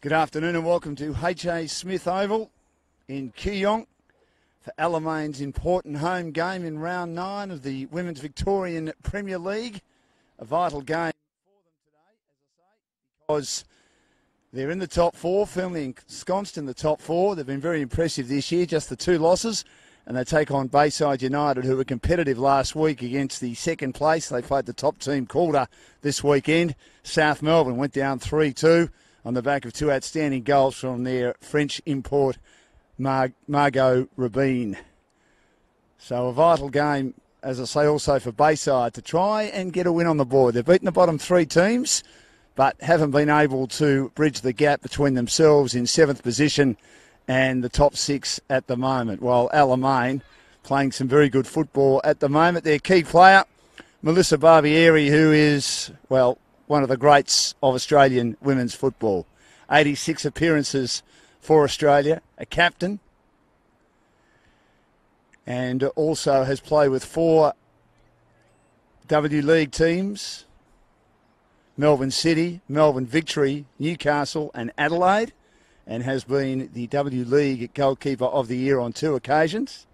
Good afternoon and welcome to H.A. Smith Oval in Kooyong for Alamein's important home game in round 9 of the Women's Victorian Premier League. A vital game for them today, as I say, because they're in the top 4, firmly ensconced in the top 4. They've been very impressive this year, just the 2 losses. And they take on Bayside United, who were competitive last week against the second place. They played the top team, Calder, this weekend. South Melbourne went down 3-2 on the back of 2 outstanding goals from their French import, Margot Rabin. So a vital game, as I say, also for Bayside to try and get a win on the board. They've beaten the bottom 3 teams, but haven't been able to bridge the gap between themselves in 7th position and the top 6 at the moment. While Alamein playing some very good football at the moment. Their key player, Melissa Barbieri, who is, well, one of the greats of Australian women's football. 86 appearances for Australia, a captain, and also has played with 4 W League teams: Melbourne City, Melbourne Victory, Newcastle and Adelaide, and has been the W League Goalkeeper of the Year on 2 occasions.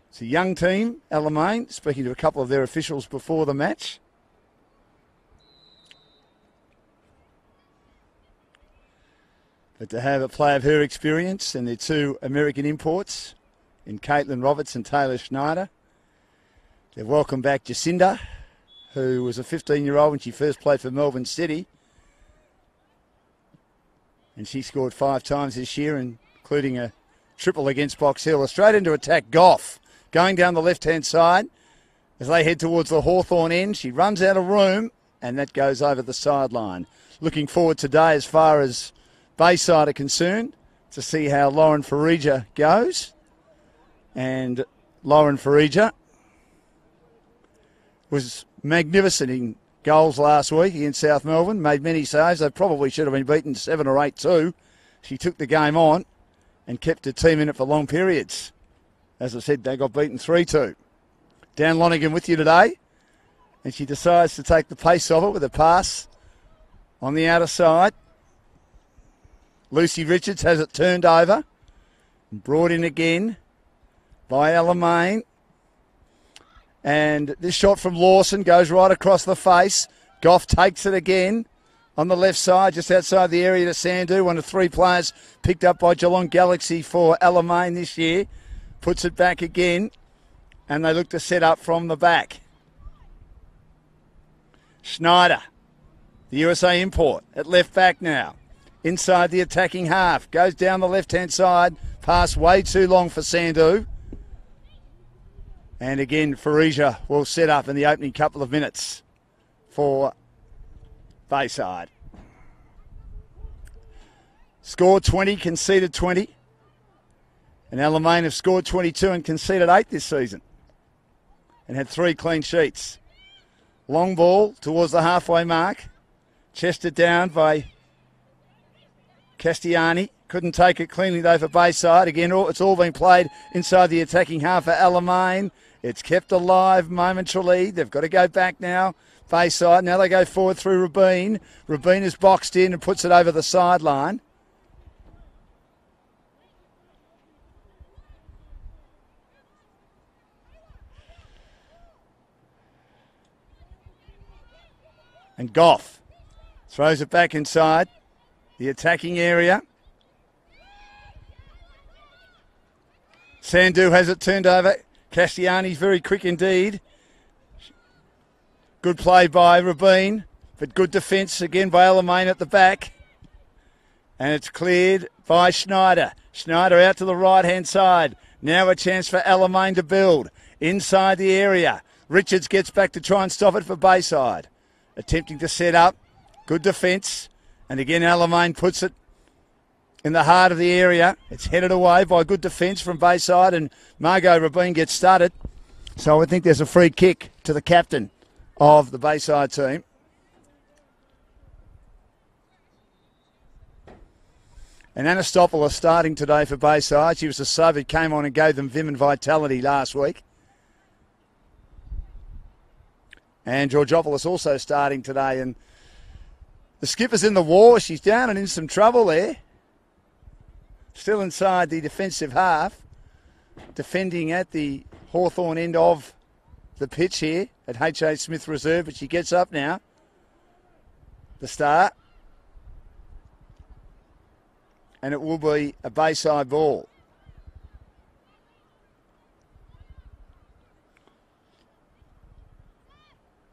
It's a young team, Alamein, speaking to a couple of their officials before the match. But to have a player of her experience and their 2 American imports in Caitlin Roberts and Taylor Schneider. They've welcomed back Jacinda, who was a 15-year-old when she first played for Melbourne City. And she scored 5 times this year, including a triple against Box Hill. Straight into attack, Goff, going down the left-hand side. As they head towards the Hawthorn end, she runs out of room, and that goes over the sideline. Looking forward today, as far as Bayside are concerned, to see how Lauren Farija goes. And Lauren Farija was magnificent in goals last week against South Melbourne, made many saves. They probably should have been beaten 7 or 8-2. She took the game on and kept her team in it for long periods. As I said, they got beaten 3-2. Dan Lonergan with you today, and she decides to take the pace of it with a pass on the outer side. Lucy Richards has it turned over and brought in again by Alamein. And this shot from Lawson goes right across the face. Goff takes it again on the left side, just outside the area to Sandhu, one of 3 players picked up by Geelong Galaxy for Alamein this year. Puts it back again, and they look to set up from the back. Schneider, the USA import, at left back now. Inside the attacking half, goes down the left-hand side, pass way too long for Sandhu. And again, Farija will set up in the opening couple of minutes for Bayside. Scored 20, conceded 20. And Alamein have scored 22 and conceded 8 this season. And had 3 clean sheets. Long ball towards the halfway mark. Chested down by Castiani. Couldn't take it cleanly though for Bayside. Again, it's all been played inside the attacking half for Alamein. It's kept alive momentarily. They've got to go back now. Bayside. Now they go forward through Rabin. Rabin is boxed in and puts it over the sideline. And Goff throws it back inside the attacking area. Sandhu has it turned over. Castiani's very quick indeed. Good play by Rabin, but good defence again by Alamein at the back. And it's cleared by Schneider. Schneider out to the right-hand side. Now a chance for Alamein to build inside the area. Richards gets back to try and stop it for Bayside. Attempting to set up. Good defence. And again, Alamein puts it in the heart of the area. It's headed away by good defence from Bayside, and Margot Rabin gets started. So I think there's a free kick to the captain of the Bayside team. And Anastopoulos starting today for Bayside. She was the sub who came on and gave them vim and vitality last week. And Georgopoulos also starting today. And The skipper's in the war. She's down and in some trouble there. Still inside the defensive half. Defending at the Hawthorn end of the pitch here at H.A. Smith Reserve. But she gets up now. The start. And it will be a Bayside ball.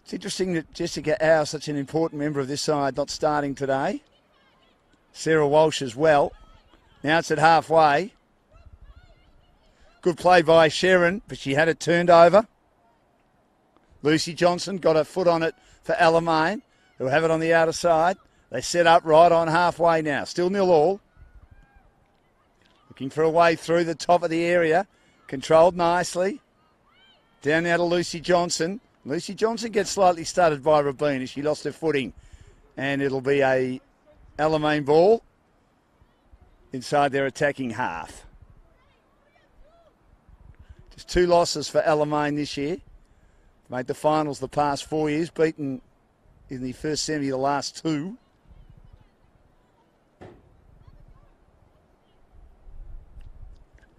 It's interesting that Jessica Howe, such an important member of this side, not starting today. Sarah Walsh as well. Now it's at halfway. Good play by Sharon, but she had it turned over. Lucy Johnson got her foot on it for Alamein, who have it on the outer side. They set up right on halfway now. Still 0-0. Looking for a way through the top of the area. Controlled nicely. Down now to Lucy Johnson. Lucy Johnson gets slightly stuttered by Rabin as she lost her footing. And it'll be a Alamein ball inside their attacking half. Just 2 losses for Alamein this year. Made the finals the past 4 years, beaten in the first semi the last 2.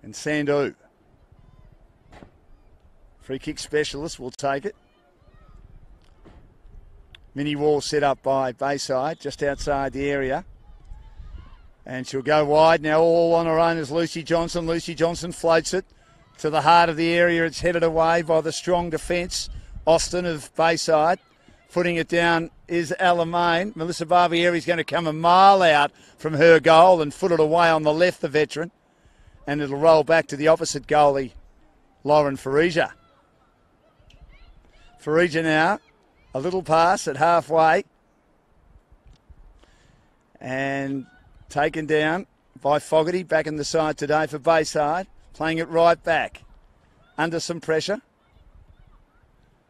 And Sandu. Free kick specialist will take it. Mini wall set up by Bayside, just outside the area. And she'll go wide now, all on her own is Lucy Johnson. Lucy Johnson floats it to the heart of the area. It's headed away by the strong defence. Austin of Bayside. Footing it down is Alamein. Melissa Barbieri's going to come a mile out from her goal and foot it away on the left, the veteran. And it'll roll back to the opposite goalie, Lauren Farija. Farija now. A little pass at halfway. And taken down by Fogarty. Back in the side today for Bayside. Playing it right back. Under some pressure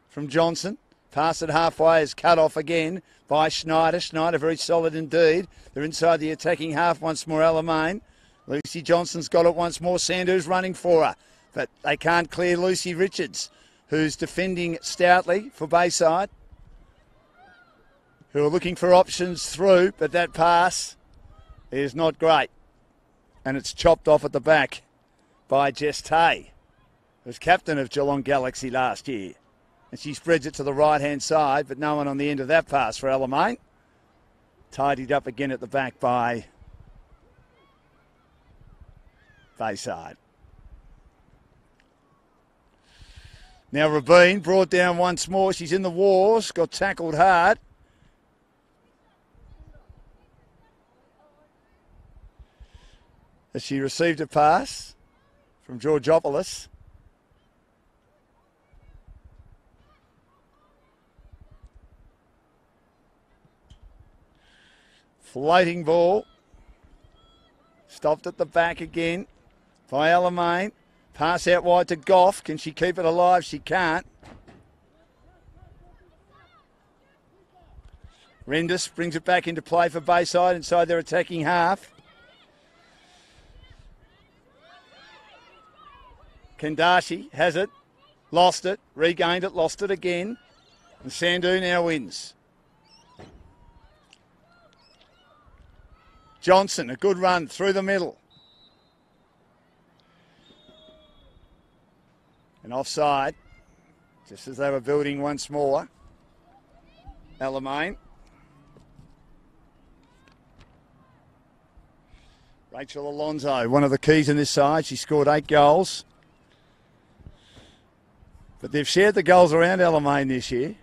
from Johnson. Pass at halfway is cut off again by Schneider. Schneider very solid indeed. They're inside the attacking half once more, Alamein. Lucy Johnson's got it once more. Sandu's running for her. But they can't clear Lucy Richards, who's defending stoutly for Bayside, who are looking for options through, but that pass is not great. And it's chopped off at the back by Jess Tay, who was captain of Geelong Galaxy last year. And she spreads it to the right-hand side, but no one on the end of that pass for Alamein. Tidied up again at the back by Bayside. Now Rabin brought down once more. She's in the wars, got tackled hard. As she received a pass from Georgopoulos. Floating ball. Stopped at the back again by Alamein. Pass out wide to Goff. Can she keep it alive? She can't. Rendis brings it back into play for Bayside inside their attacking half. Kendashi has it, lost it, regained it, lost it again. And Sandu now wins. Johnson, a good run through the middle. And offside, just as they were building once more. Alamein. Rachel Alonso, one of the keys in this side. She scored 8 goals. But they've shared the goals around Alamein this year.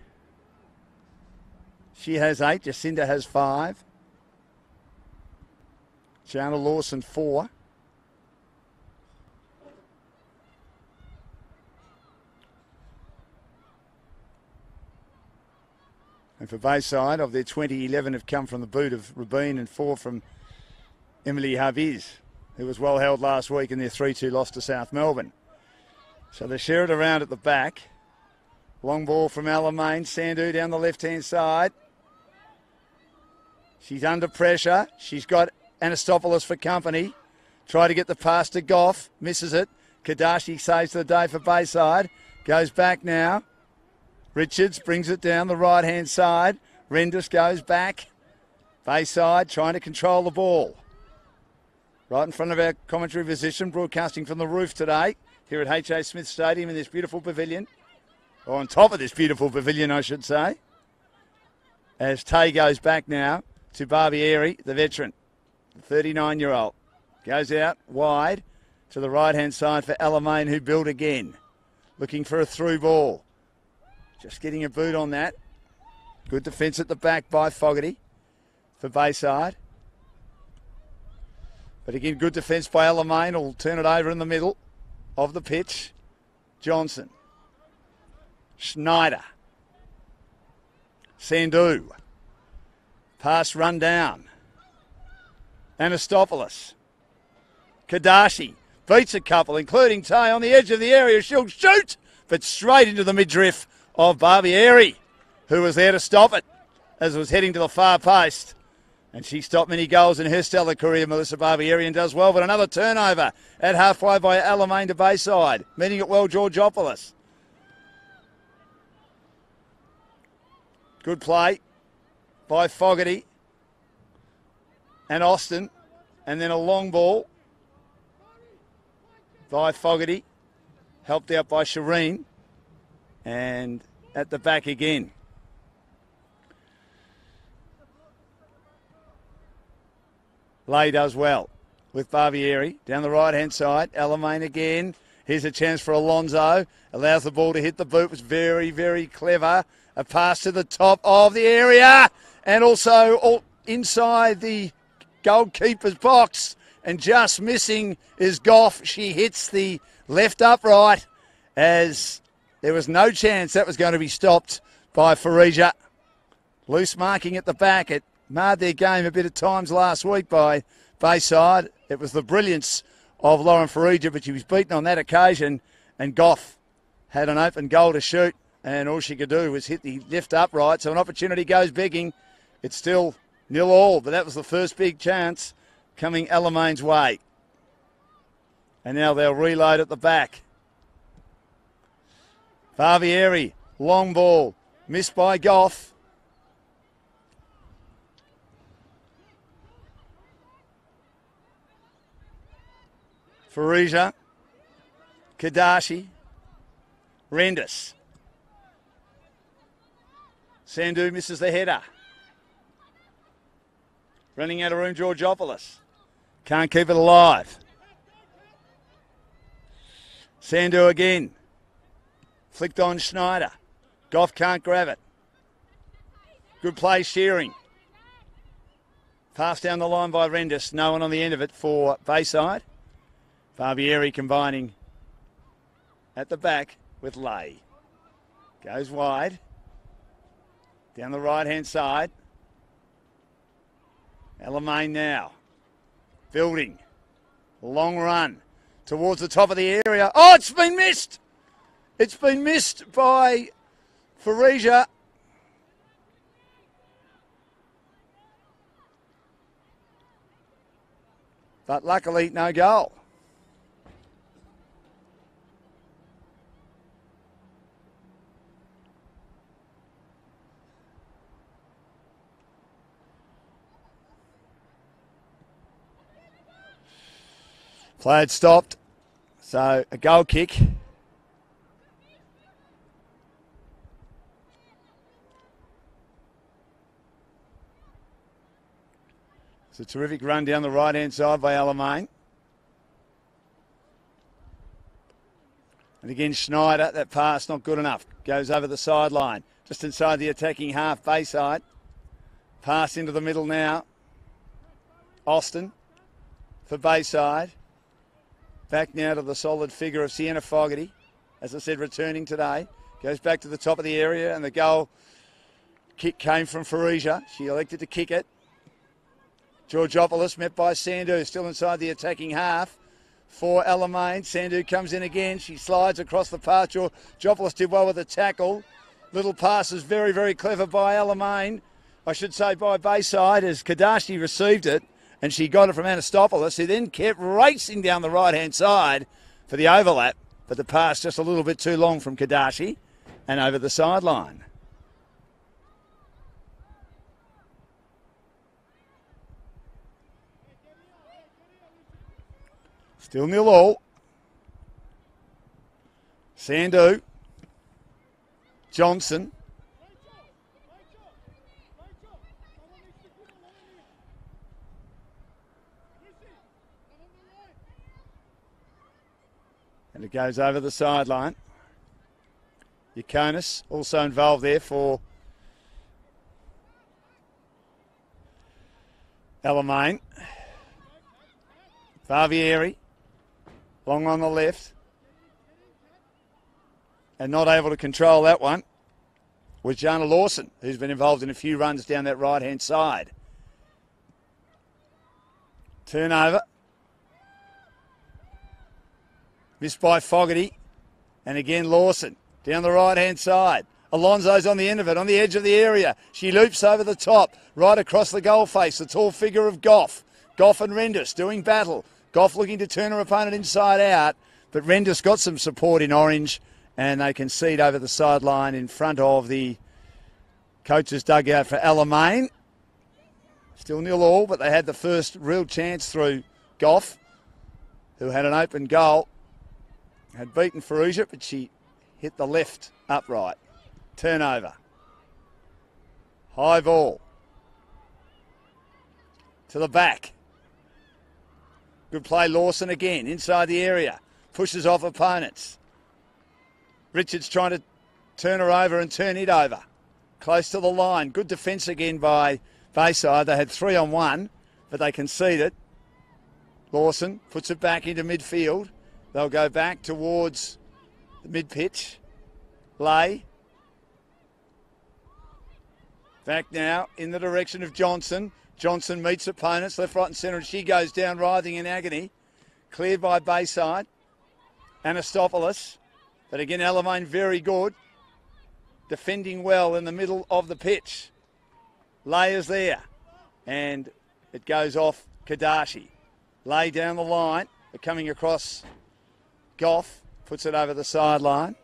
She has 8. Jacinda has 5. Jana Lawson 4. And for Bayside, of their 20, 11 have come from the boot of Rabin and 4 from Emily Haviz, who was well held last week in their 3-2 loss to South Melbourne. So they share it around at the back. Long ball from Alamein. Sandu down the left-hand side. She's under pressure. She's got Anastopoulos for company. Try to get the pass to Goff. Misses it. Kadashi saves the day for Bayside. Goes back now. Richards brings it down the right-hand side. Rendis goes back. Bayside trying to control the ball. Right in front of our commentary position, broadcasting from the roof today here at H.A. Smith Stadium in this beautiful pavilion. Or on top of this beautiful pavilion, I should say. As Tay goes back now to Barbieri, the veteran, the 39-year-old. Goes out wide to the right-hand side for Alamein, who built again. Looking for a through ball. Just getting a boot on that. Good defence at the back by Fogarty for Bayside. But again, good defence by Alamein. Will turn it over in the middle of the pitch. Johnson. Schneider. Sandhu. Pass run down. Anastopoulos. Kadashi. Beats a couple, including Tay on the edge of the area. She'll shoot, but straight into the midriff of Barbieri, who was there to stop it as it was heading to the far post. And she stopped many goals in her stellar career, Melissa Barbieri, and does well. But another turnover at halfway by Alamein to Bayside. Meeting it well, Georgopoulos. Good play by Fogarty and Austin. And then a long ball by Fogarty. Helped out by Shireen. And at the back again. Lay does well with Barbieri down the right-hand side. Alamein again. Here's a chance for Alonso. Allows the ball to hit the boot. Was very, very clever. A pass to the top of the area. And also inside the goalkeeper's box. And just missing is Goff. She hits the left upright as there was no chance that was going to be stopped by Farija. Loose marking at the back. It marred their game a bit at times last week by Bayside. It was the brilliance of Lauren Farija, but she was beaten on that occasion, and Goff had an open goal to shoot, and all she could do was hit the left upright, so an opportunity goes begging. It's still 0-0, but that was the first big chance coming Alamein's way. And now they'll reload at the back. Barbieri, long ball, missed by Goff. Farija, Kadashi, Rendis. Sandhu misses the header. Running out of room, Georgopoulos. Can't keep it alive. Sandhu again. Flicked on Schneider. Goff can't grab it. Good play, Shearing. Passed down the line by Rendis. No one on the end of it for Bayside. Barbieri combining at the back with Lay. Goes wide. Down the right-hand side. Alamein now. Building. Long run towards the top of the area. Oh, it's been missed. It's been missed by Farija. But luckily, no goal. Play had stopped, so a goal kick. It's a terrific run down the right-hand side by Alamein. And again, Schneider, that pass not good enough. Goes over the sideline, just inside the attacking half, Bayside. Pass into the middle now. Austin for Bayside. Back now to the solid figure of Sienna Fogarty. As I said, returning today. Goes back to the top of the area, and the goal kick came from Farija. She elected to kick it. Georgopoulos met by Sandhu, still inside the attacking half for Alamein. Sandhu comes in again. She slides across the path. Georgopoulos did well with the tackle. Little passes, very, very clever by Alamein. I should say by Bayside, as Kadashi received it. And she got it from Anastopoulos, who then kept racing down the right-hand side for the overlap. But the pass just a little bit too long from Kadashi and over the sideline. Still 0-0. Sandu. Johnson. And it goes over the sideline. Yakonis also involved there for Alamein. Barbieri, long on the left. And not able to control that one was Jana Lawson, who's been involved in a few runs down that right-hand side. Turnover. Missed by Fogarty. And again Lawson down the right-hand side. Alonso's on the end of it, on the edge of the area. She loops over the top, right across the goal face. The tall figure of Goff. Goff and Rendis doing battle. Goff looking to turn her opponent inside out. But Rendis got some support in orange. And they concede over the sideline in front of the coach's dugout for Alamein. Still 0-0, but they had the first real chance through Goff, who had an open goal. Had beaten Faruja, but she hit the left upright. Turnover. High ball. To the back. Good play, Lawson again, inside the area. Pushes off opponents. Richards trying to turn her over and turn it over. Close to the line. Good defence again by Bayside. They had 3-on-1, but they conceded. Lawson puts it back into midfield. They'll go back towards the mid-pitch. Lay. Back now in the direction of Johnson. Johnson meets opponents, left, right and centre, and she goes down writhing in agony. Cleared by Bayside. Anastopoulos. But again, Alamein very good. Defending well in the middle of the pitch. Layers there. And it goes off Kadashi. Lay down the line. But coming across Goff. Puts it over the sideline.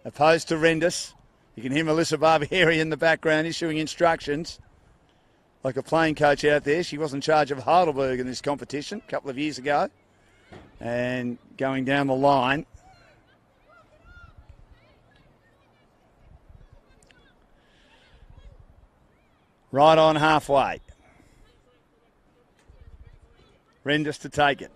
Opposed to Rendis. You can hear Melissa Barbieri in the background issuing instructions. Like a playing coach out there. She was in charge of Heidelberg in this competition a couple of years ago. And going down the line. Right on halfway. Rendis to take it.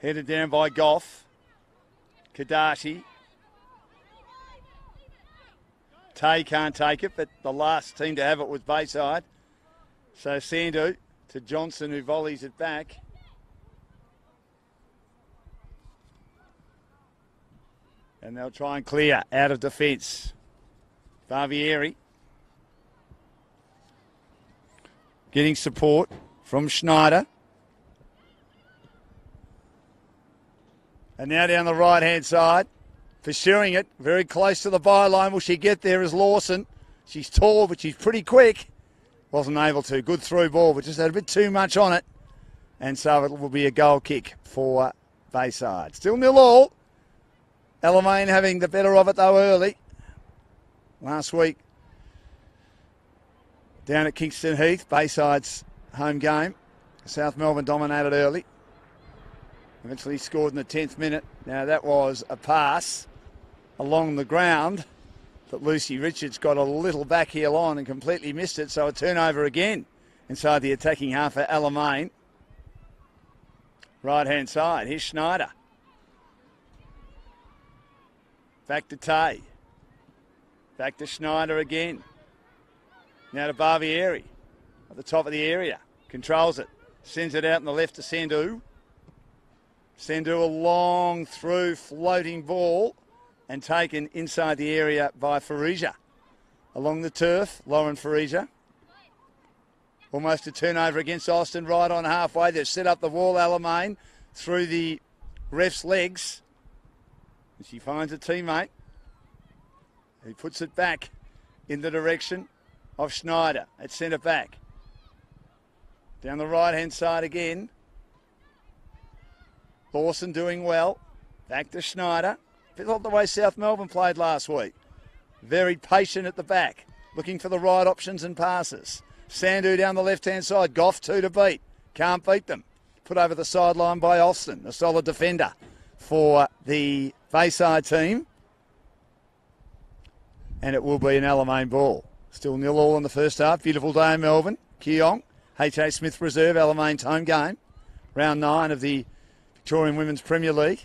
Headed down by Goff. Kadashi. Tay can't take it, but the last team to have it was Bayside. So Sandu to Johnson, who volleys it back. And they'll try and clear out of defence. Barbieri getting support from Schneider. And now down the right-hand side. Pursuing it, very close to the byline. Will she get there as Lawson? She's tall, but she's pretty quick. Wasn't able to. Good through ball, but just had a bit too much on it. And so it will be a goal kick for Bayside. Still 0-0. Alamein having the better of it, though, early. Last week, down at Kingston Heath, Bayside's home game. South Melbourne dominated early. Eventually scored in the 10th minute. Now that was a pass along the ground, but Lucy Richards got a little back heel on and completely missed it. So a turnover again inside the attacking half for Alamein. Right hand side. Here's Schneider. Back to Tay. Back to Schneider again. Now to Barbieri at the top of the area. Controls it. Sends it out on the left to Sandu. Sandu a long through floating ball and taken inside the area by Farija. Along the turf, Lauren Farija. Almost a turnover against Austin right on halfway. They've set up the wall, Alamein, through the ref's legs. And she finds a teammate. He puts it back in the direction of Schneider at centre back. Down the right-hand side again. Lawson doing well. Back to Schneider. A bit like the way South Melbourne played last week. Very patient at the back, looking for the right options and passes. Sandhu down the left-hand side. Goff 2 to beat. Can't beat them. Put over the sideline by Alston, a solid defender for the Bayside team. And it will be an Alamein ball. Still 0-0 in the first half. Beautiful day in Melbourne. Keong, H.A. Smith Reserve, Alamein's home game. Round 9 of the Victorian Women's Premier League.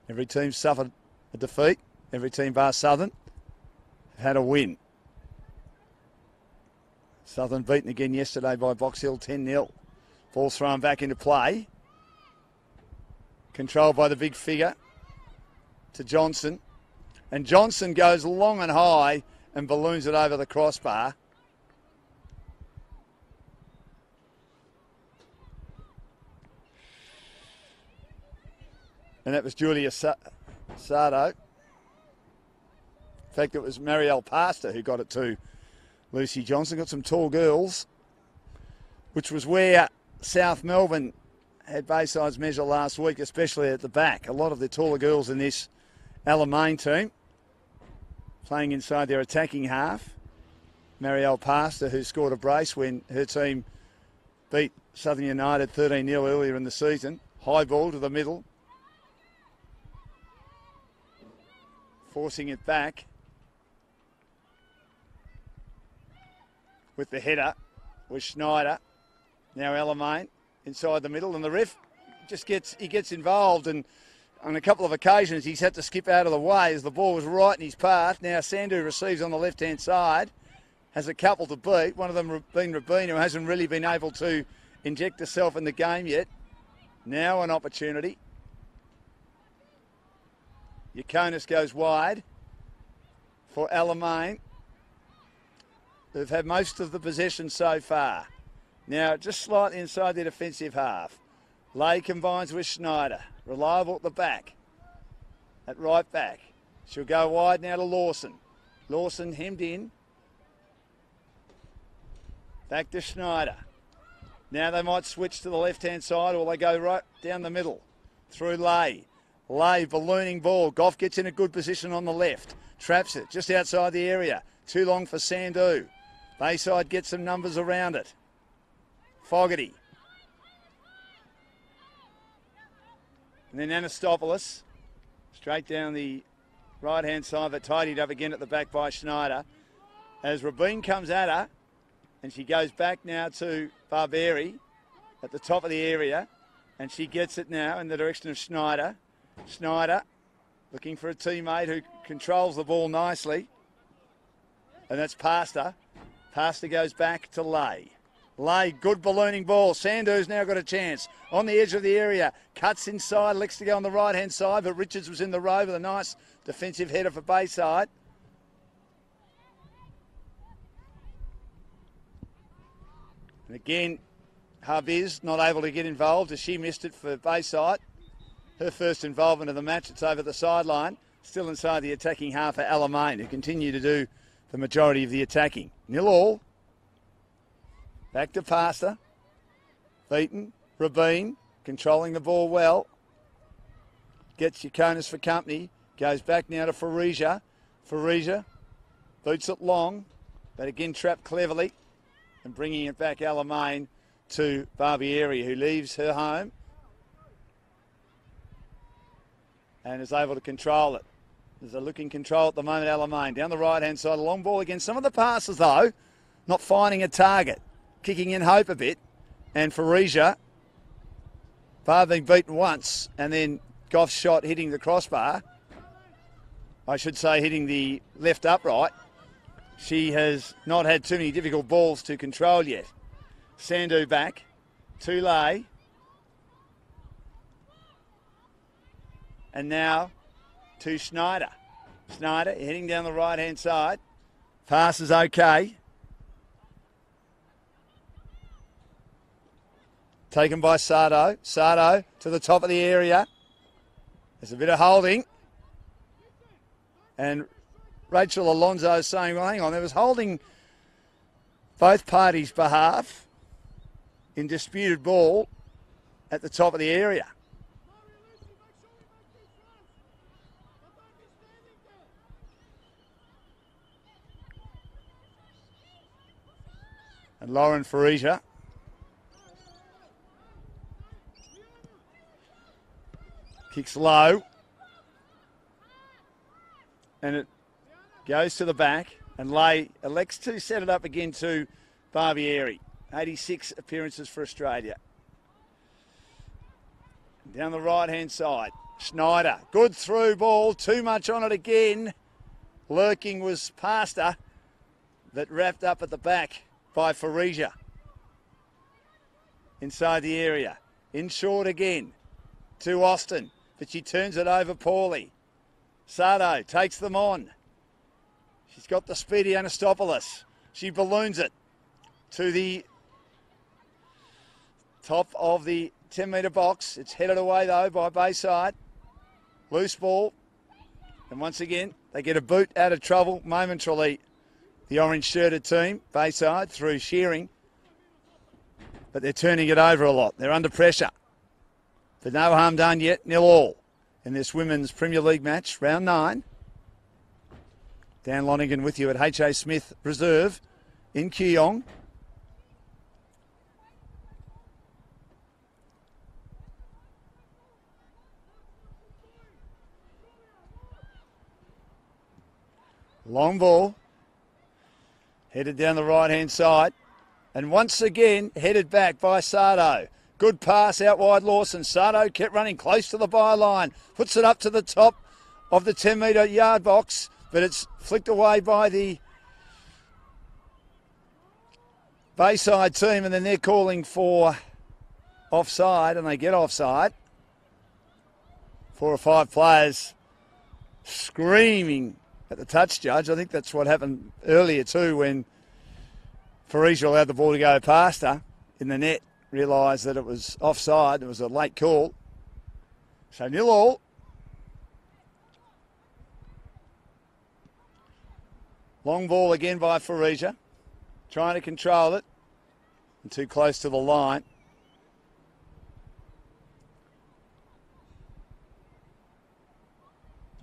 Every team suffered a defeat. Every team bar Southern had a win. Southern beaten again yesterday by Box Hill 10-0. Ball thrown back into play. Controlled by the big figure to Johnson. And Johnson goes long and high and balloons it over the crossbar. And that was Julia Sardo. In fact, it was Marielle Pastor who got it to Lucy Johnson. Got some tall girls, which was where South Melbourne had Bayside's measure last week, especially at the back. A lot of the taller girls in this Alamein team playing inside their attacking half. Marielle Pastor, who scored a brace when her team beat Southern United 13-0 earlier in the season. High ball to the middle. Forcing it back with the header was Schneider. Now Alamein inside the middle, and the ref just gets involved, and on a couple of occasions he's had to skip out of the way as the ball was right in his path. Now Sandhu receives on the left-hand side, has a couple to beat. One of them being Rabin, who hasn't really been able to inject herself in the game yet. Now an opportunity. Yakonis goes wide for Alamein. They've had most of the possession so far. Now just slightly inside their defensive half. Lay combines with Schneider. Reliable at the back. At right back. She'll go wide now to Lawson. Lawson hemmed in. Back to Schneider. Now they might switch to the left-hand side, or they go right down the middle. Through Lay. Lay, ballooning ball. Goff gets in a good position on the left. Traps it just outside the area. Too long for Sandhu. Bayside gets some numbers around it. Fogarty. And then Anastopoulos. Straight down the right-hand side, but tidied up again at the back by Schneider. As Rabin comes at her, and she goes back now to Barberi at the top of the area. And she gets it now in the direction of Schneider. Schneider looking for a teammate who controls the ball nicely. And that's Pastor. Pastor goes back to Lay. Lay, good ballooning ball. Sandhu's now got a chance. On the edge of the area. Cuts inside, licks to go on the right-hand side, but Richards was in the row with a nice defensive header for Bayside. And again, Harbiz not able to get involved as she missed it for Bayside. Her first involvement of the match. It's over the sideline. Still inside the attacking half for Alamein, who continue to do the majority of the attacking. 0-0. Back to Pastor. Beaten. Rabin controlling the ball well. Gets Yakonis for company. Goes back now to Farija. Farija boots it long, but again trapped cleverly. And bringing it back Alamein to Barbieri, who leaves her home and is able to control it. There's a looking control at the moment, Alamein. Down the right-hand side, a long ball again. Some of the passes, though, not finding a target. Kicking in hope a bit. And Farija, Bar being beaten once, and then Goff's shot hitting the crossbar. I should say hitting the left upright. She has not had too many difficult balls to control yet. Sandhu back. Lay. And now to Schneider. Schneider heading down the right-hand side. Pass is okay. Taken by Sardo. Sardo to the top of the area. There's a bit of holding. And Rachel Alonso is saying, well, hang on, there was holding both parties' behalf in disputed ball at the top of the area. And Lauren Farisia. Kicks low. And it goes to the back. And Lay elects to set it up again to Barbieri. 86 appearances for Australia. Down the right-hand side. Schneider. Good through ball. Too much on it again. Lurking was Pastor. That wrapped up at the back by Farisia. Inside the area. In short again to Austin. But she turns it over poorly. Sardo takes them on. She's got the speedy Anastopoulos. She balloons it to the top of the 10-metre box. It's headed away, though, by Bayside. Loose ball. And once again, they get a boot out of trouble momentarily. The orange-shirted team, Bayside, through Shearing. But they're turning it over a lot. They're under pressure. But no harm done yet. 0-0 in this Women's Premier League match, round 9. Dan Lonigan with you at H.A. Smith Reserve in Kooyong. Long ball. Headed down the right-hand side. And once again, headed back by Sardo. Good pass out wide Lawson. Sardo kept running close to the byline. Puts it up to the top of the 10-metre yard box. But it's flicked away by the Bayside team. And then they're calling for offside. And they get offside. 4 or 5 players screaming at the touch judge. I think that's what happened earlier too when Farisia allowed the ball to go past her in the net. Realised that it was offside. It was a late call. So 0-0. Long ball again by Farisia. Trying to control it. And too close to the line.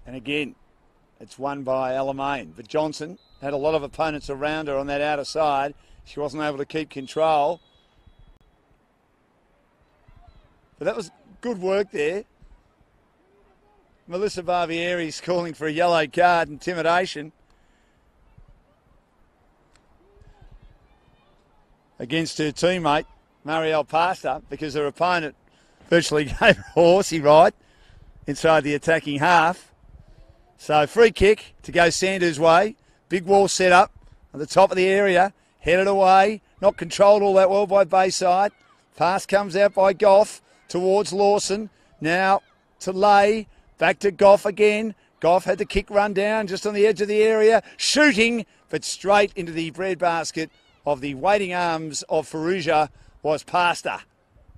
And again, it's won by Alamein. But Johnson had a lot of opponents around her on that outer side. She wasn't able to keep control. But that was good work there. Melissa Barbieri's calling for a yellow card, intimidation. Against her teammate, Marielle Pastor, because her opponent virtually gave her a horsey ride inside the attacking half. So free kick to go Sanders' way. Big wall set up at the top of the area. Headed away. Not controlled all that well by Bayside. Pass comes out by Goff towards Lawson. Now to Lay. Back to Goff again. Goff had the kick run down just on the edge of the area. Shooting, but straight into the breadbasket of the waiting arms of Farisia was Pastor.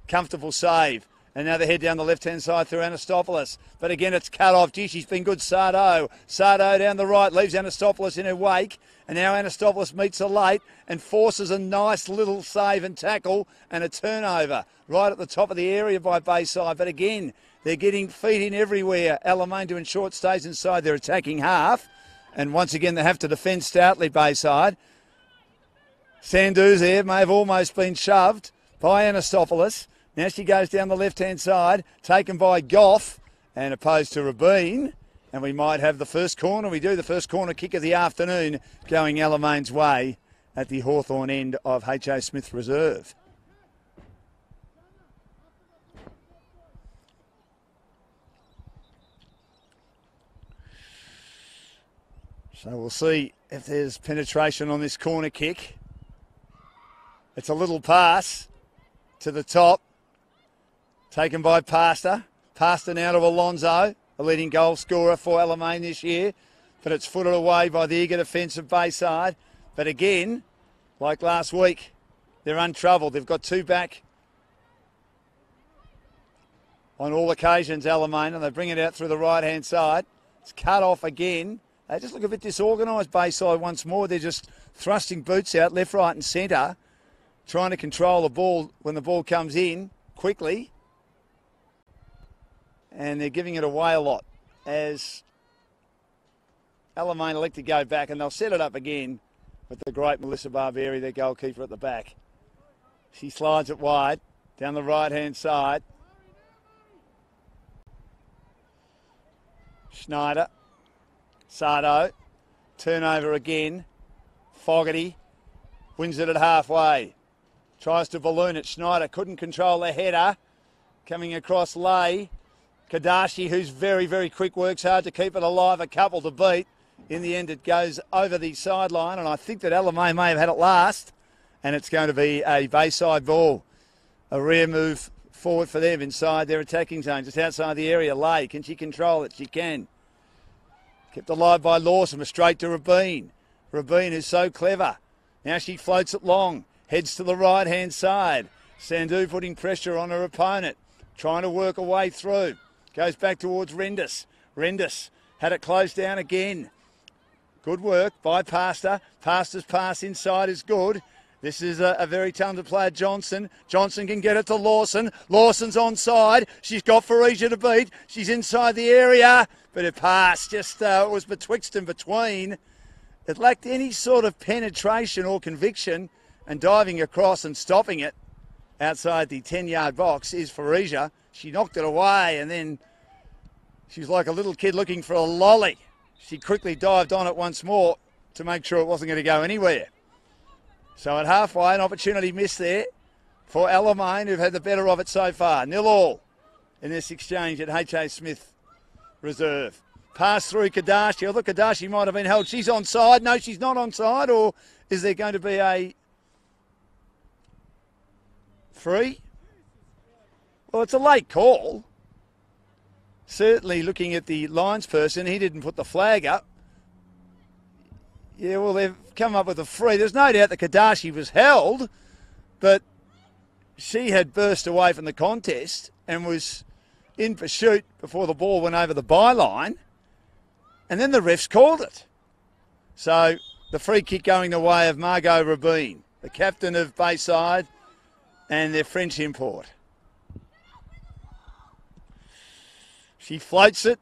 Comfortable save. And now they head down the left-hand side through Anastopoulos. But again, it's cut off. Gee, she's been good, Sardo. Sardo down the right, leaves Anastopoulos in her wake. And now Anastopoulos meets her late and forces a nice little save and tackle and a turnover right at the top of the area by Bayside. But again, they're getting feet in everywhere. Alamein doing short stays inside their attacking half. And once again, they have to defend stoutly, Bayside. Sanders there may have almost been shoved by Anastopoulos. Now she goes down the left-hand side, taken by Goff and opposed to Rabin. And we might have the first corner. We do the first corner kick of the afternoon going Alamein's way at the Hawthorn end of H.A. Smith Reserve. So we'll see if there's penetration on this corner kick. It's a little pass to the top. Taken by Pastor. Pastor now to Alonso, a leading goal scorer for Alamein this year. But it's footed away by the eager defence of Bayside. But again, like last week, they're untroubled. They've got 2 back on all occasions, Alamein, and they bring it out through the right-hand side. It's cut off again. They just look a bit disorganised, Bayside, once more. They're just thrusting boots out left, right and centre, trying to control the ball when the ball comes in quickly. And they're giving it away a lot as Alamein elect to go back, and they'll set it up again with the great Melissa Barberi, their goalkeeper at the back. She slides it wide down the right-hand side. Schneider, Sardo, turnover again. Fogarty wins it at halfway. Tries to balloon it. Schneider couldn't control the header. Coming across Lay. Kadashi, who's very, very quick, works hard to keep it alive. A couple to beat. In the end, it goes over the sideline, and I think that Alamein may have had it last, and it's going to be a Bayside ball. A rear move forward for them inside their attacking zone, just outside the area. Lay, can she control it? She can. Kept alive by Lawson, straight to Rabin. Rabin is so clever. Now she floats it long, heads to the right-hand side. Sandhu putting pressure on her opponent, trying to work her way through. Goes back towards Rendis. Rendis had it closed down again. Good work by Pastor. Pastor's pass inside is good. This is a very talented player, Johnson. Johnson can get it to Lawson. Lawson's onside. She's got Farija to beat. She's inside the area. But her pass just was betwixt and between. It lacked any sort of penetration or conviction. And diving across and stopping it outside the 10-yard box is Farija. She knocked it away, and then she's like a little kid looking for a lolly. She quickly dived on it once more to make sure it wasn't going to go anywhere. So at halfway, an opportunity missed there for Alamein, who've had the better of it so far. 0-0 in this exchange at H.A. Smith Reserve. Pass through Kadashi. Although Kadashi might have been held. She's onside. No, she's not onside. Or is there going to be a free? Well, it's a late call. Certainly looking at the lines person, he didn't put the flag up. Yeah, well, they've come up with a free. There's no doubt that Kadashi was held, but she had burst away from the contest and was in pursuit before the ball went over the byline, and then the refs called it. So the free kick going the way of Margot Rabin, the captain of Bayside and their French import. She floats it.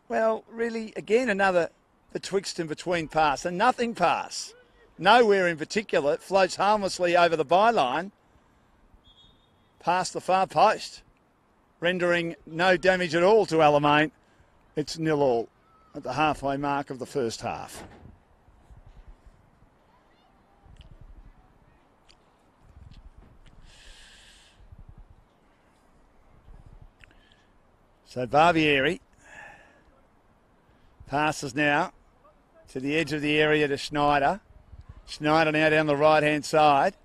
Well, really, again, another betwixt and between pass. A nothing pass. Nowhere in particular. It floats harmlessly over the byline. Past the far post. Rendering no damage at all to Alamein. It's 0-0 at the halfway mark of the first half. So Barbieri passes now to the edge of the area to Schneider. Schneider now down the right-hand side.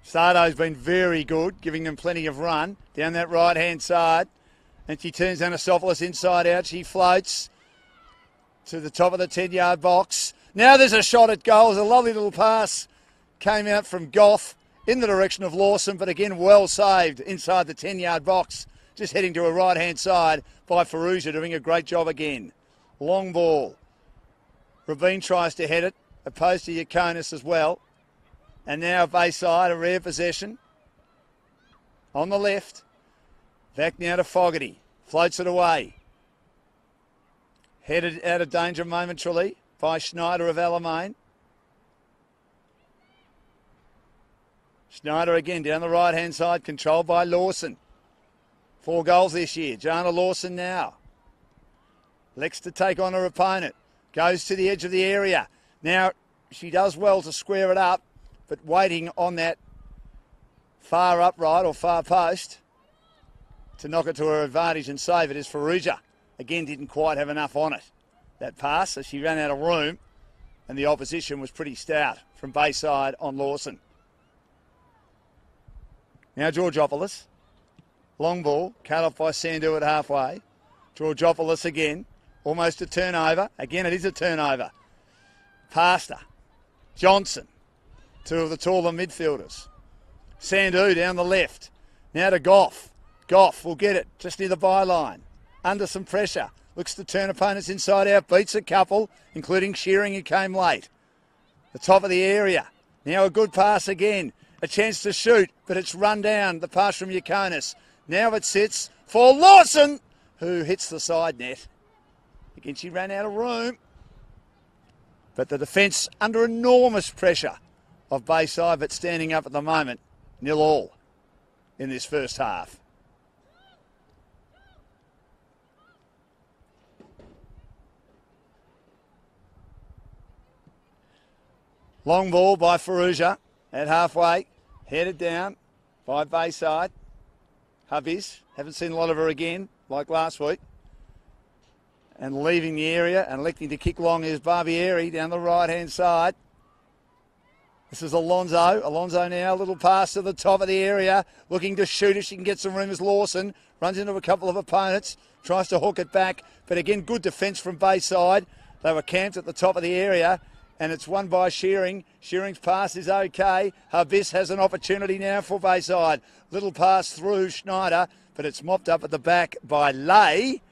Sardo's been very good, giving them plenty of run down that right-hand side. And she turns Anasopoulos inside out. She floats to the top of the 10-yard box. Now there's a shot at goal. There's a lovely little pass. Came out from Goff in the direction of Lawson, but again well saved inside the 10-yard box. Just heading to a right-hand side by Farija, doing a great job again. Long ball. Rabin tries to head it, opposed to Yakonis as well. And now Bayside, a rare possession. On the left. Back now to Fogarty. Floats it away. Headed out of danger momentarily by Schneider of Alamein. Schneider again down the right-hand side, controlled by Lawson. 4 goals this year. Jana Lawson now. Licks to take on her opponent. Goes to the edge of the area. Now, she does well to square it up, but waiting on that far upright or far post to knock it to her advantage and save it is Farija. Again, didn't quite have enough on it. That pass, so she ran out of room, and the opposition was pretty stout from Bayside on Lawson. Now Georgopoulos. Long ball, cut off by Sandhu at halfway. Georgopoulos again. Almost a turnover. Again, it is a turnover. Pastor. Johnson. 2 of the taller midfielders. Sandhu down the left. Now to Goff. Goff will get it just near the byline. Under some pressure. Looks to turn opponents inside out. Beats a couple, including Shearing, who came late. The top of the area. Now a good pass again. A chance to shoot, but it's run down. The pass from Yakonis. Now it sits for Lawson, who hits the side net. Again, she ran out of room. But the defence under enormous pressure of Bayside, but standing up at the moment, 0-0 in this first half. Long ball by Faruja at halfway, headed down by Bayside. Hubbies, haven't seen a lot of her again, like last week. And leaving the area and electing to kick long is Barbieri down the right-hand side. This is Alonso. Alonso now, a little pass to the top of the area, looking to shoot if she can get some room as Lawson runs into a couple of opponents, tries to hook it back. But again, good defence from Bayside. They were camped at the top of the area, and it's won by Shearing. Shearing's pass is okay. Habis has an opportunity now for Bayside. Little pass through Schneider, but it's mopped up at the back by Lay.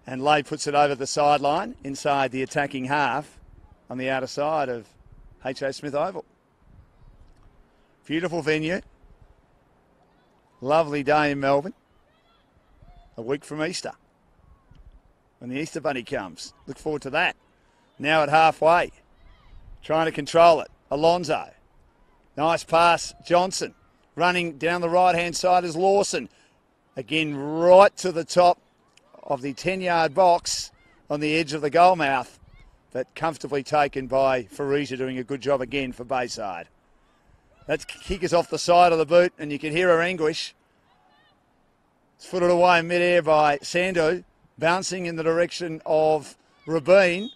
And Lay puts it over the sideline inside the attacking half on the outer side of H.A. Smith Oval. Beautiful venue. Lovely day in Melbourne. A week from Easter, when the Easter Bunny comes. Look forward to that. Now at halfway, trying to control it. Alonso. Nice pass. Johnson running down the right-hand side is Lawson. Again, right to the top of the 10-yard box on the edge of the goal mouth, but comfortably taken by Farija, doing a good job again for Bayside. That kick is off the side of the boot, and you can hear her anguish. It's footed away in mid-air by Sandu, bouncing in the direction of Rabin,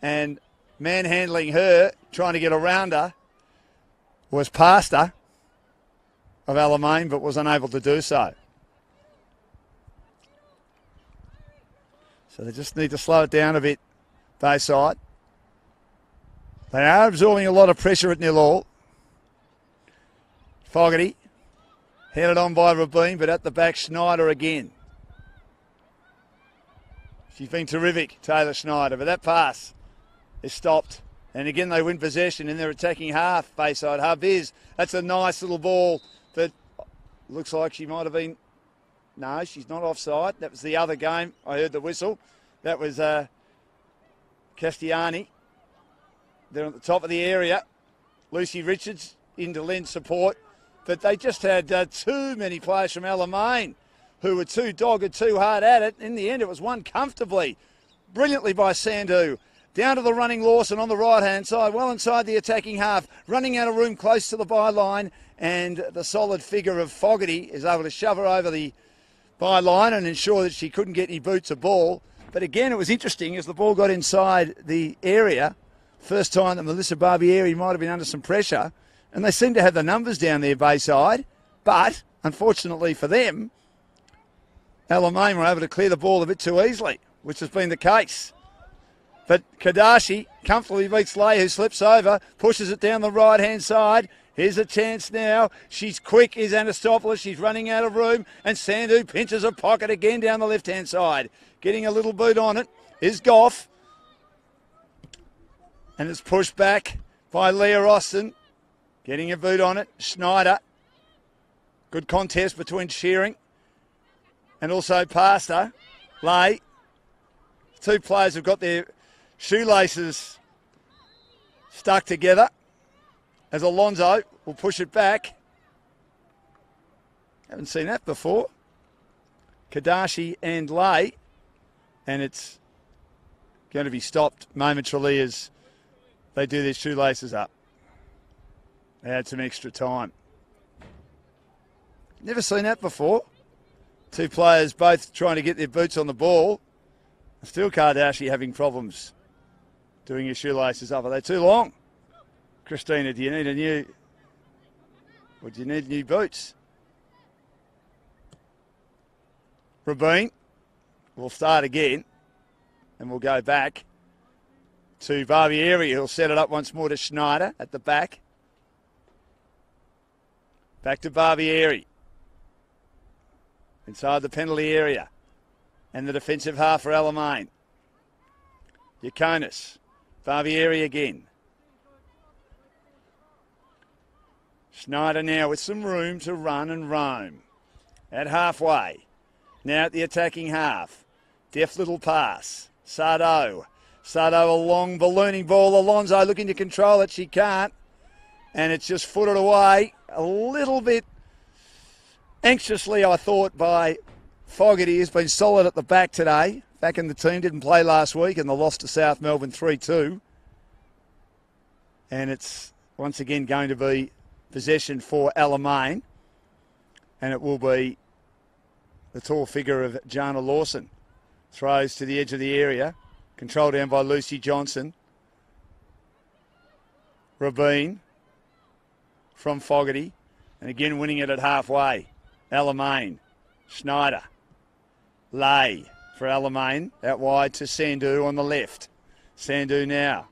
and manhandling her, trying to get around her, was past her of Alamein, but was unable to do so. So they just need to slow it down a bit, Bayside. They are absorbing a lot of pressure at 0-0. Fogarty, headed on by Rabin, but at the back, Schneider again. She's been terrific, Taylor Schneider, but that pass is stopped. And again, they win possession in their attacking half, Bayside. Harbiz, that's a nice little ball that looks like she might have been... No, she's not offside. That was the other game. I heard the whistle. That was Castiani. They're at the top of the area. Lucy Richards in to lend support. But they just had too many players from Alamein who were too dogged, too hard at it. In the end, it was won comfortably, brilliantly by Sandu. Down to the running Lawson on the right-hand side, well inside the attacking half, running out of room close to the byline, and the solid figure of Fogarty is able to shove her over the byline and ensure that she couldn't get any boots of ball. But again, it was interesting as the ball got inside the area. First time that Melissa Barbieri might have been under some pressure, and they seem to have the numbers down there, Bayside. But unfortunately for them, Alamein were able to clear the ball a bit too easily, which has been the case. But Kadashi comfortably beats Lay, who slips over, pushes it down the right-hand side. Here's a chance now. She's quick, is Anastopoulos. She's running out of room. And Sandu pinches a pocket again down the left-hand side. Getting a little boot on it is Goff. And it's pushed back by Leah Austin. Getting a boot on it, Schneider. Good contest between Shearing and also Pastor. Lay. Two players have got their shoelaces stuck together, as Alonso will push it back. Haven't seen that before. Kadashi and Lay. And it's going to be stopped momentarily as they do their shoelaces up. They had some extra time. Never seen that before. Two players both trying to get their boots on the ball. Still Kadashi having problems doing his shoelaces up. Are they too long? Christina, do you need new boots? Rabin will start again, and we'll go back to Barbieri, who'll set it up once more to Schneider at the back. Back to Barbieri. Inside the penalty area. And the defensive half for Alamein. Yakonis. Barbieri again. Schneider now with some room to run and roam. At halfway. Now at the attacking half. Deft little pass. Sardo. Sato, a long ballooning ball. Alonso looking to control it. She can't. And it's just footed away a little bit anxiously, I thought, by Fogarty. Has been solid at the back today. Back in the team, didn't play last week, and the loss to South Melbourne 3-2. And it's once again going to be possession for Alamein. And it will be the tall figure of Jana Lawson. Throws to the edge of the area. Controlled down by Lucy Johnson. Rabin from Fogarty. And again winning it at halfway. Alamein. Schneider. Lay for Alamein. Out wide to Sandhu on the left. Sandhu now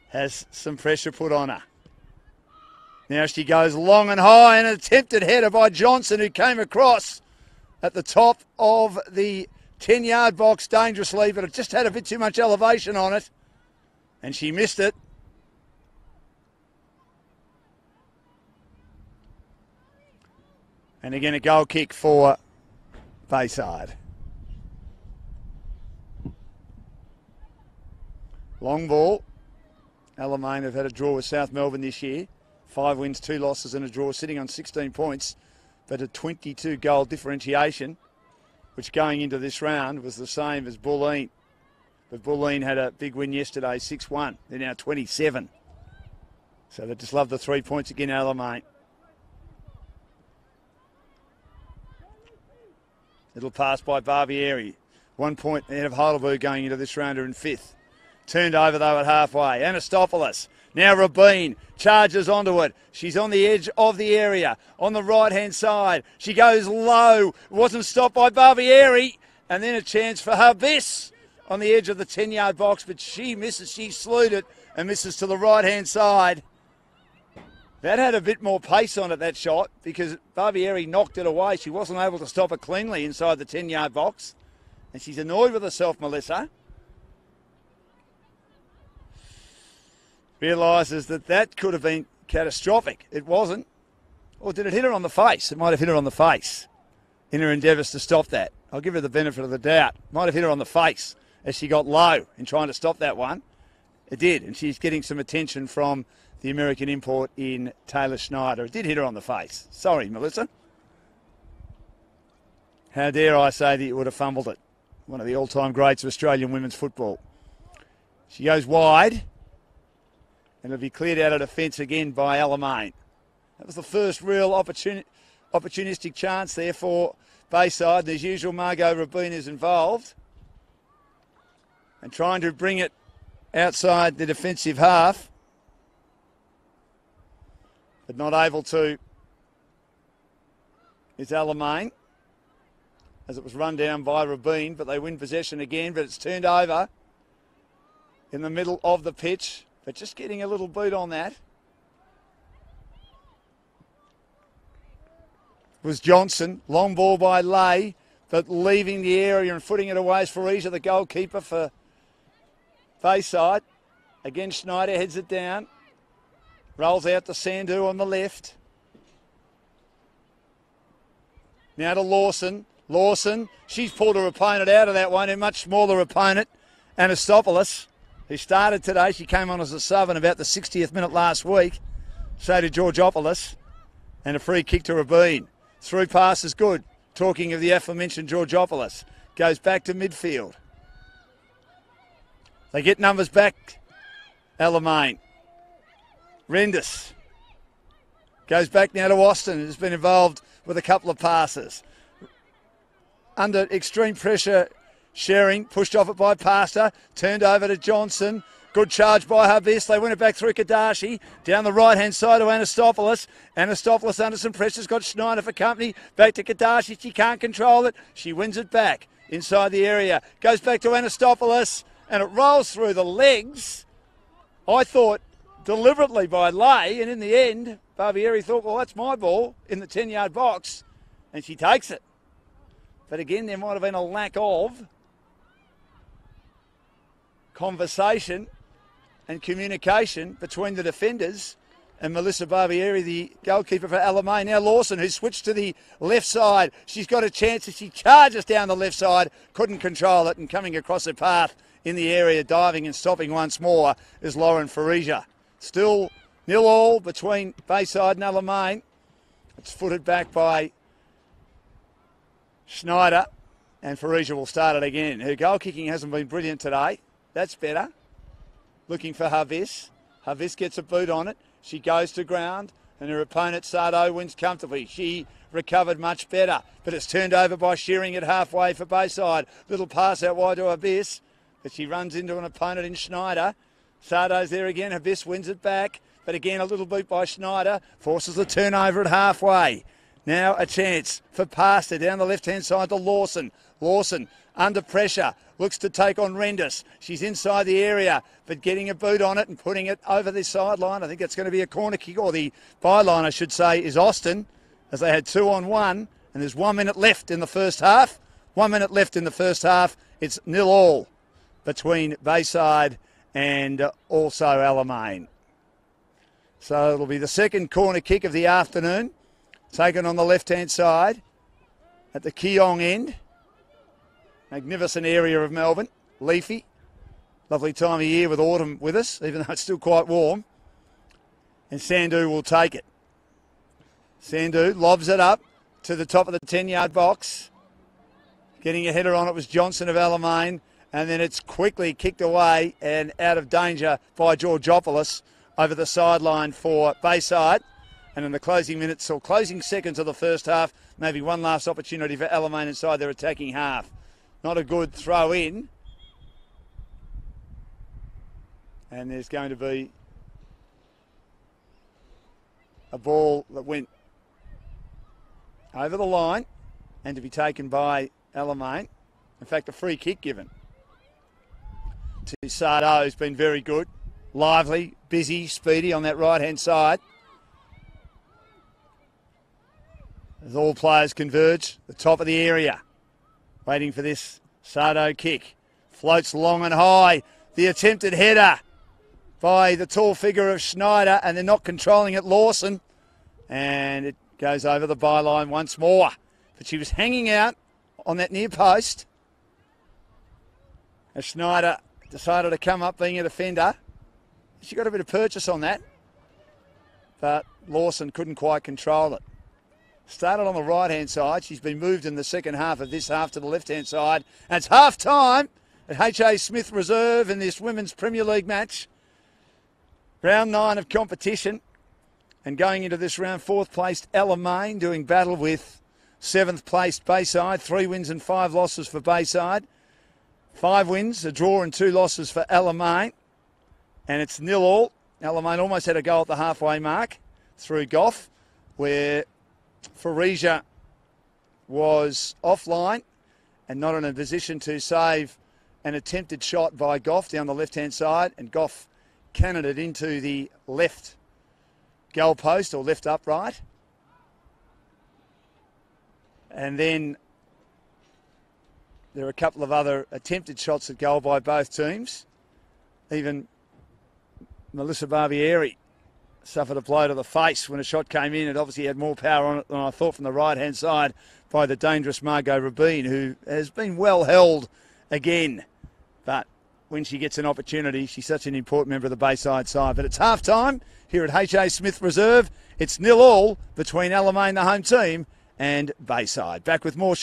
has some pressure put on her. Now she goes long and high, and an attempted header by Johnson, who came across at the top of the 10-yard box dangerously, but it just had a bit too much elevation on it, and she missed it. And again, a goal kick for Bayside. Long ball. Alamein have had a draw with South Melbourne this year. 5 wins, 2 losses and a draw, sitting on 16 points, but a 22-goal differentiation, which going into this round was the same as Bulleen. But Bulleen had a big win yesterday, 6-1. They're now 27. So they just love the 3 points again, Alamein. Little pass by Barbieri. 1 point ahead of Heidelberg going into this round, are in 5th. Turned over though at halfway. Anastopoulos. Now Rabin charges onto it. She's on the edge of the area. On the right-hand side. She goes low. Wasn't stopped by Barbieri. And then a chance for Habis on the edge of the 10-yard box. But she misses. She slewed it and misses to the right-hand side. That had a bit more pace on it, that shot, because Barbieri knocked it away. She wasn't able to stop it cleanly inside the 10-yard box. And she's annoyed with herself, Melissa. Realises that could have been catastrophic. It wasn't. Or did it hit her on the face? It might have hit her on the face in her endeavours to stop that. I'll give her the benefit of the doubt. Might have hit her on the face as she got low in trying to stop that one. It did, and she's getting some attention from the American import in Taylor Schneider. It did hit her on the face. Sorry, Melissa. How dare I say that you would have fumbled it. One of the all-time greats of Australian women's football. She goes wide. And it'll be cleared out of defence again by Alamein. That was the first real opportunistic chance there for Bayside. And as usual, Margot Rabin is involved. And trying to bring it outside the defensive half. But not able to is Alamein. As it was run down by Rabin. But they win possession again. But it's turned over in the middle of the pitch. But just getting a little boot on that was Johnson. Long ball by Lay, but leaving the area and footing it away is Farisa, the goalkeeper for Bayside. Again, Schneider heads it down. Rolls out to Sandhu on the left. Now to Lawson. Lawson, she's pulled her opponent out of that one, a much smaller opponent, Anastopoulos, who started today. She came on as a sub in about the 60th minute last week. So did Georgopoulos. And a free kick to Rabin. Through pass is good. Talking of the aforementioned Georgopoulos. Goes back to midfield. They get numbers back. Alamein. Rendis. Goes back now to Austin. Has been involved with a couple of passes. Under extreme pressure, Sharing, pushed off it by Pastor, turned over to Johnson. Good charge by Habis. They win it back through Kadashi. Down the right-hand side to Anastopoulos. Anastopoulos under some pressure's got Schneider for company. Back to Kadashi. She can't control it. She wins it back inside the area. Goes back to Anastopoulos, and it rolls through the legs. I thought deliberately by Lay, and in the end, Barbieri thought, well, that's my ball in the 10-yard box, and she takes it. But again, there might have been a lack of conversation and communication between the defenders and Melissa Barbieri, the goalkeeper for Alamein. Now Lawson, who's switched to the left side. She's got a chance as she charges down the left side. Couldn't control it, and coming across her path in the area, diving and stopping once more, is Lauren Farija. Still 0-0 between Bayside and Alamein. It's footed back by Schneider, and Farija will start it again. Her goal kicking hasn't been brilliant today. That's better. Looking for Harvis. Harvis gets a boot on it. She goes to ground, and her opponent, Sardo, wins comfortably. She recovered much better, but it's turned over by Shearing at halfway for Bayside. Little pass out wide to Abyss, but she runs into an opponent in Schneider. Sardo's there again. Abyss wins it back, but again a little boot by Schneider. Forces the turnover at halfway. Now a chance for Pastor down the left-hand side to Lawson. Lawson under pressure. Looks to take on Rendis. She's inside the area, but getting a boot on it and putting it over the sideline. I think it's going to be a corner kick, or the byline, I should say, is Austin, as they had 2-on-1, and there's 1 minute left in the first half. 1 minute left in the first half. It's 0-0 between Bayside and also Alamein. So it'll be the second corner kick of the afternoon, taken on the left-hand side at the Keong end. Magnificent area of Melbourne, leafy, lovely time of year with autumn with us, even though it's still quite warm. And Sandhu will take it. Sandhu lobs it up to the top of the 10-yard box. Getting a header on it was Johnson of Alamein, and then it's quickly kicked away and out of danger by Georgopoulos over the sideline for Bayside. And in the closing minutes or closing seconds of the first half, maybe one last opportunity for Alamein inside their attacking half. Not a good throw in. And there's going to be a ball that went over the line and to be taken by Alamein. In fact, a free kick given to Sardo, who's been very good. Lively, busy, speedy on that right-hand side. As all players converge, the top of the area. Waiting for this Sardo kick. Floats long and high. The attempted header by the tall figure of Schneider, and they're not controlling it, Lawson. And it goes over the byline once more. But she was hanging out on that near post as Schneider decided to come up being a defender. She got a bit of purchase on that, but Lawson couldn't quite control it. Started on the right-hand side. She's been moved in the second half of this half to the left-hand side. And it's half-time at H.A. Smith Reserve in this Women's Premier League match. Round 9 of competition. And going into this round, 4th-placed Alamein doing battle with 7th-placed Bayside. 3 wins and 5 losses for Bayside. 5 wins, a draw and 2 losses for Alamein. And it's 0-0. Alamein almost had a goal at the halfway mark through Goff, where Farija was offline and not in a position to save an attempted shot by Goff down the left-hand side, and Goff cannoned it into the left goal post or left upright. And then there are a couple of other attempted shots at goal by both teams. Even Melissa Barbieri suffered a blow to the face when a shot came in. It obviously had more power on it than I thought from the right-hand side by the dangerous Margot Rabin, who has been well held again. But when she gets an opportunity, she's such an important member of the Bayside side. But it's half-time here at H.A. Smith Reserve. It's 0-0 between Alamein, the home team, and Bayside. Back with more.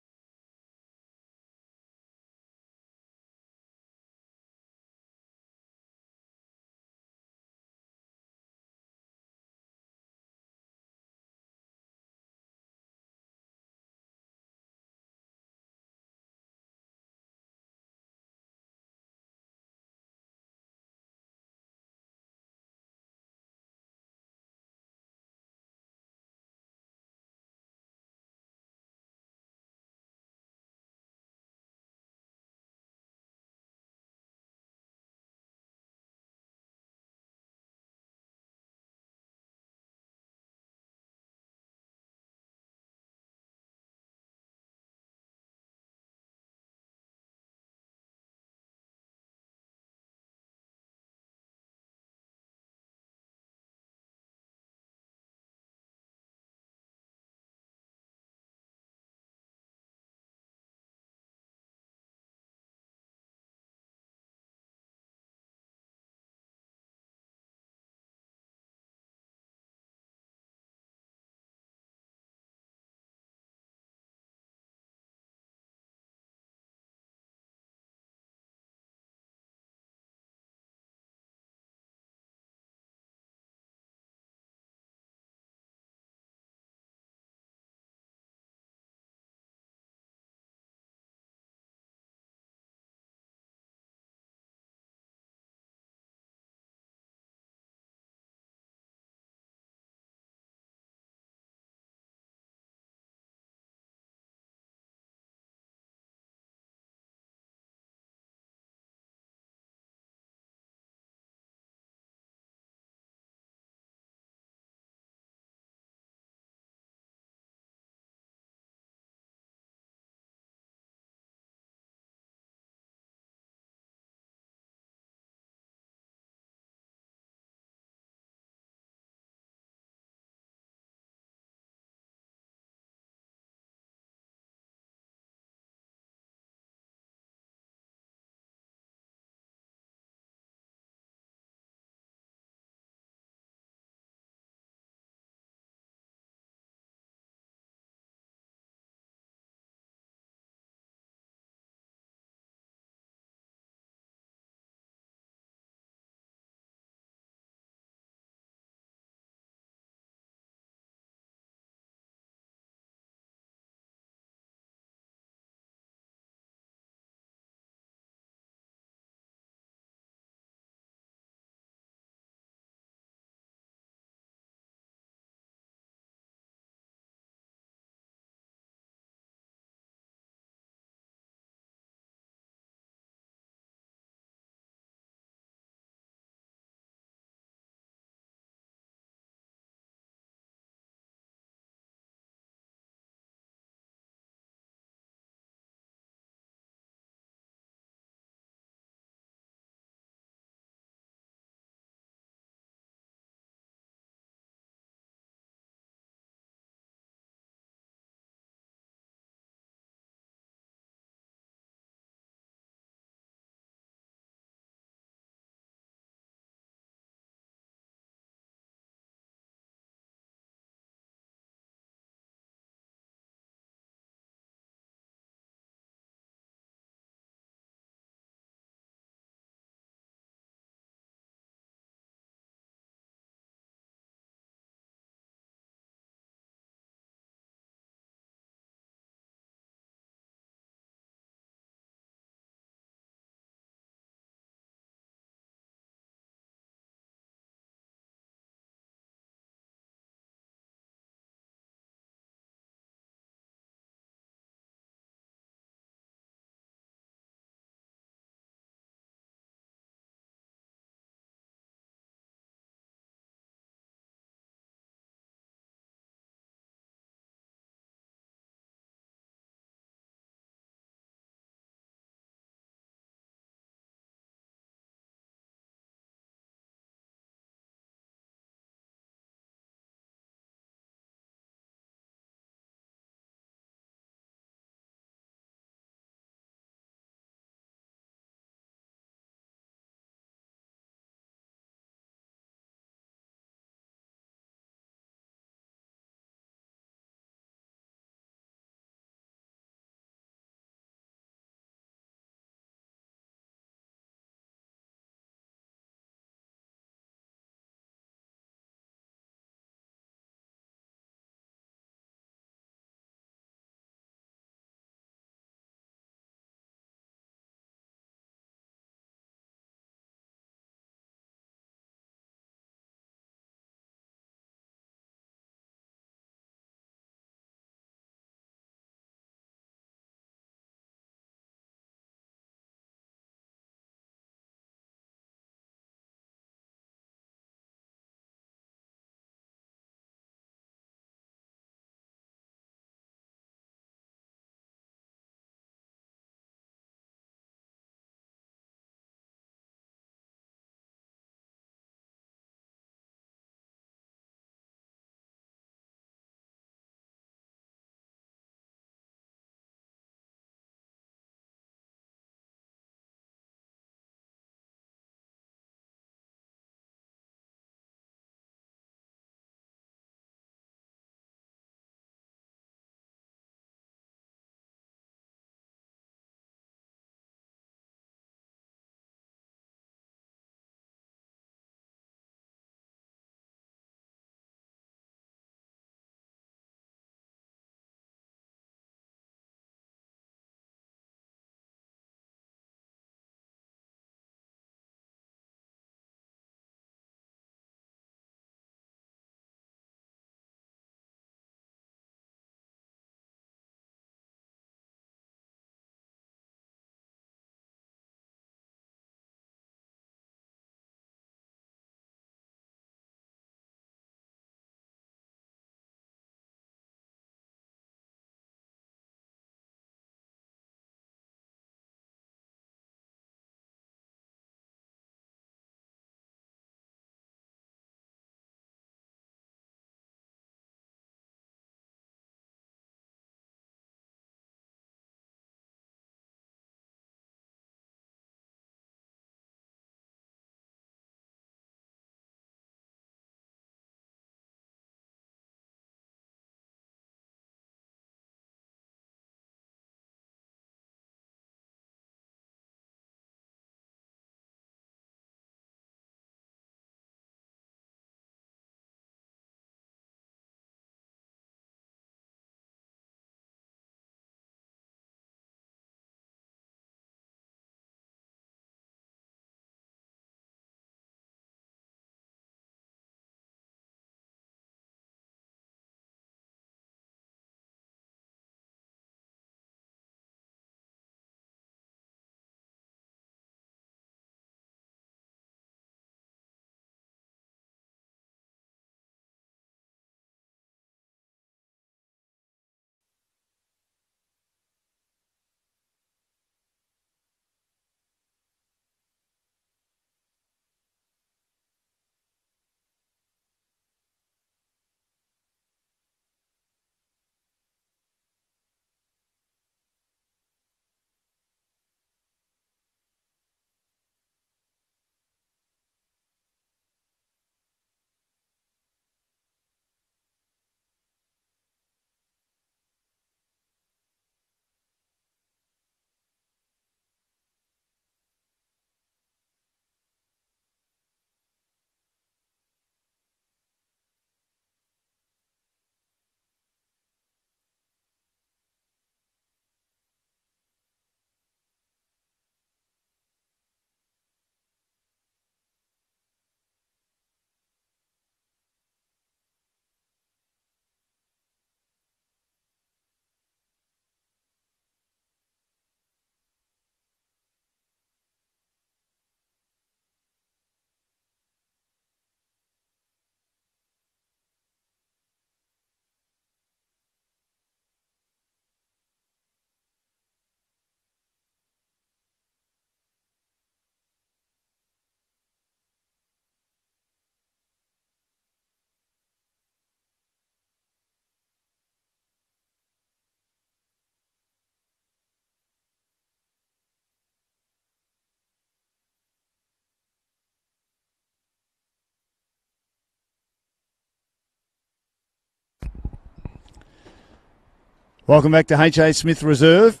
Welcome back to H.A. Smith Reserve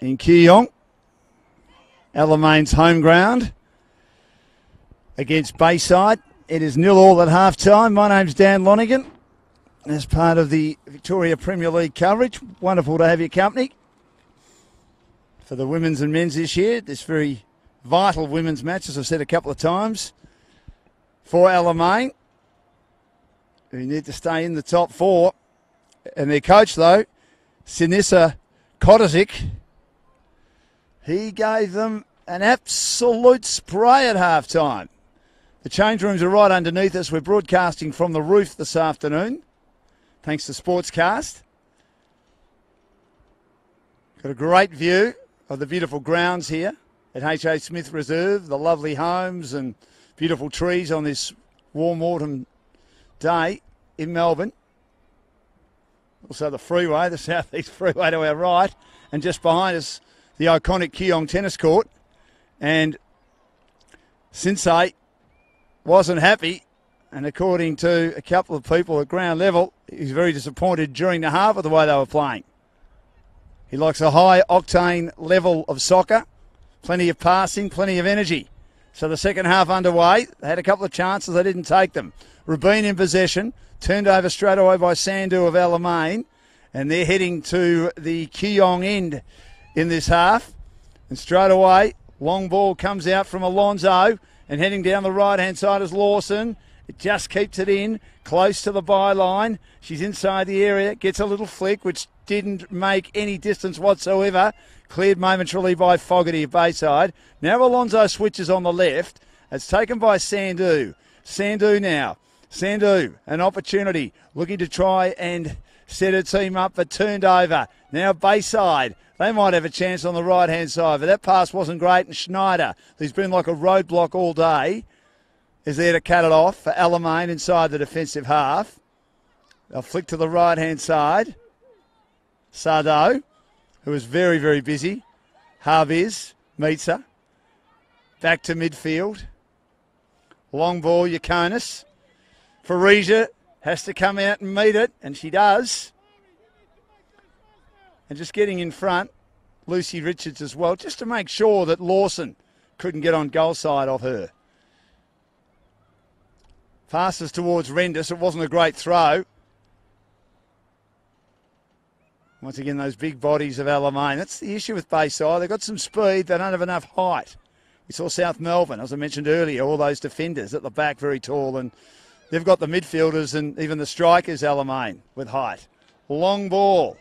in Kiyong. Alamein's home ground against Bayside. It is 0-0 at half-time. My name's Dan Lonigan. As part of the Victoria Premier League coverage, wonderful to have your company for the women's and men's this year. This very vital women's match, as I've said a couple of times, for Alamein, who need to stay in the top four. And their coach, though, Sinisa Kodazic, he gave them an absolute spray at half-time. The change rooms are right underneath us. We're broadcasting from the roof this afternoon, thanks to Sportscast. Got a great view of the beautiful grounds here at H.A. Smith Reserve, the lovely homes and beautiful trees on this warm autumn day in Melbourne. Also the freeway, the South East Freeway to our right, and just behind us, the iconic Kiyong tennis court. And Sensei wasn't happy, and according to a couple of people at ground level, he was very disappointed during the half of the way they were playing. He likes a high-octane level of soccer, plenty of passing, plenty of energy. So the second half underway, they had a couple of chances, they didn't take them. Rubin in possession, turned over straight away by Sandhu of Alamein, and they're heading to the Kiyong end in this half. And straight away, long ball comes out from Alonso, and heading down the right-hand side is Lawson. It just keeps it in, close to the byline. She's inside the area, gets a little flick, which didn't make any distance whatsoever. Cleared momentarily by Fogarty of Bayside. Now Alonso switches on the left. It's taken by Sandhu. Sandhu now. Sandhu, an opportunity, looking to try and set her team up, but turned over. Now Bayside. They might have a chance on the right-hand side, but that pass wasn't great. And Schneider, who's been like a roadblock all day, is there to cut it off for Alamein inside the defensive half. They'll flick to the right-hand side. Sardo, who is very, very busy. Harviz meets her. Back to midfield. Long ball, Yakonis. Farija has to come out and meet it, and she does. And just getting in front, Lucy Richards as well, just to make sure that Lawson couldn't get on goal side of her. Passes towards Rendis. It wasn't a great throw. Once again, those big bodies of Alamein. That's the issue with Bayside. They've got some speed. They don't have enough height. We saw South Melbourne, as I mentioned earlier, all those defenders at the back, very tall. And they've got the midfielders and even the strikers, Alamein, with height. Long ball.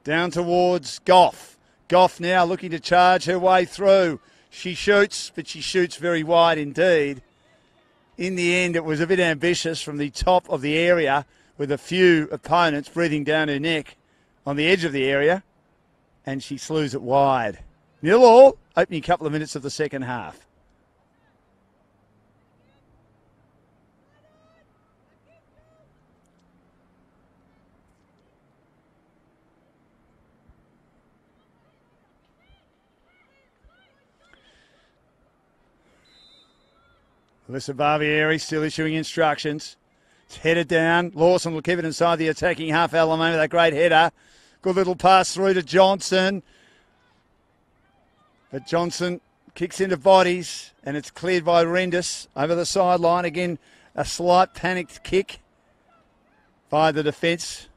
Down towards Goff. Goff now looking to charge her way through. She shoots, but she shoots very wide indeed. In the end, it was a bit ambitious from the top of the area with a few opponents breathing down her neck on the edge of the area, and she slews it wide. 0-0, opening couple of minutes of the second half. Alyssa Barbieri still issuing instructions. It's headed down. Lawson will keep it inside the attacking half. Alamein with that great header. Good little pass through to Johnson. But Johnson kicks into bodies, and it's cleared by Rendis over the sideline. Again, a slight panicked kick by the defence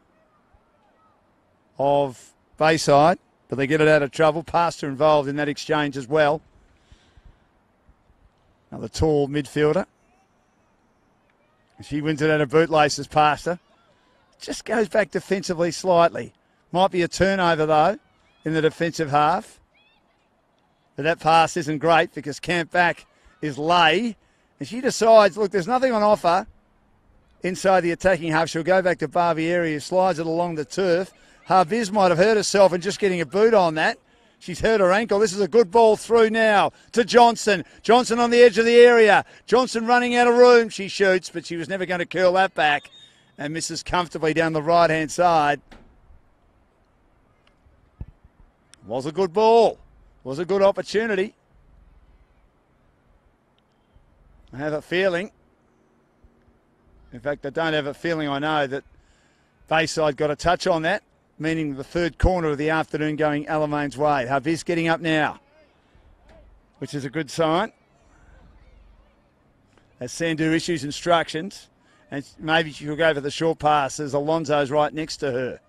of Bayside, but they get it out of trouble. Pastor involved in that exchange as well. Another tall midfielder. She wins it out of bootlaces past her. Just goes back defensively slightly. Might be a turnover, though, in the defensive half. But that pass isn't great because camp back is lay. And she decides, look, there's nothing on offer inside the attacking half. She'll go back to Barbieri, who slides it along the turf. Harviz might have hurt herself and just getting a boot on that. She's hurt her ankle. This is a good ball through now to Johnson. Johnson on the edge of the area. Johnson running out of room. She shoots, but she was never going to curl that back and misses comfortably down the right-hand side. Was a good ball. Was a good opportunity. I have a feeling, in fact, I don't have a feeling, I know, that Bayside got a touch on that, meaning the third corner of the afternoon going Alamein's way. Harvis getting up now, which is a good sign. As Sandhu issues instructions, and maybe she'll go for the short pass as Alonso's right next to her.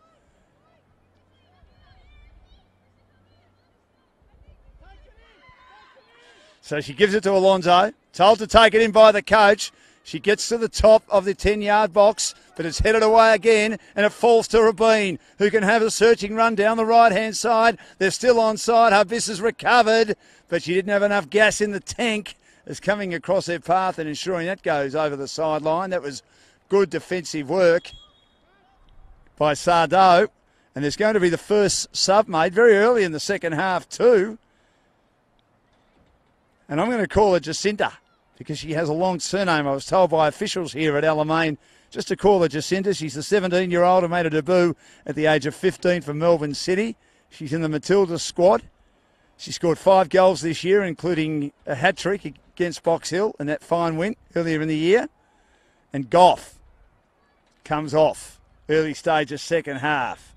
So she gives it to Alonso, told to take it in by the coach. She gets to the top of the 10-yard box, but it's headed away again, and it falls to Rabin, who can have a searching run down the right-hand side. They're still onside. Harvis has recovered, but she didn't have enough gas in the tank. Is coming across their path and ensuring that goes over the sideline. That was good defensive work by Sardo. And there's going to be the first sub made very early in the second half too. And I'm going to call her Jacinta because she has a long surname. I was told by officials here at Alamein just to call her Jacinta. She's a 17-year-old who made a debut at the age of 15 for Melbourne City. She's in the Matilda squad. She scored 5 goals this year, including a hat-trick against Box Hill in that fine win earlier in the year. And Goff comes off early stage of second half.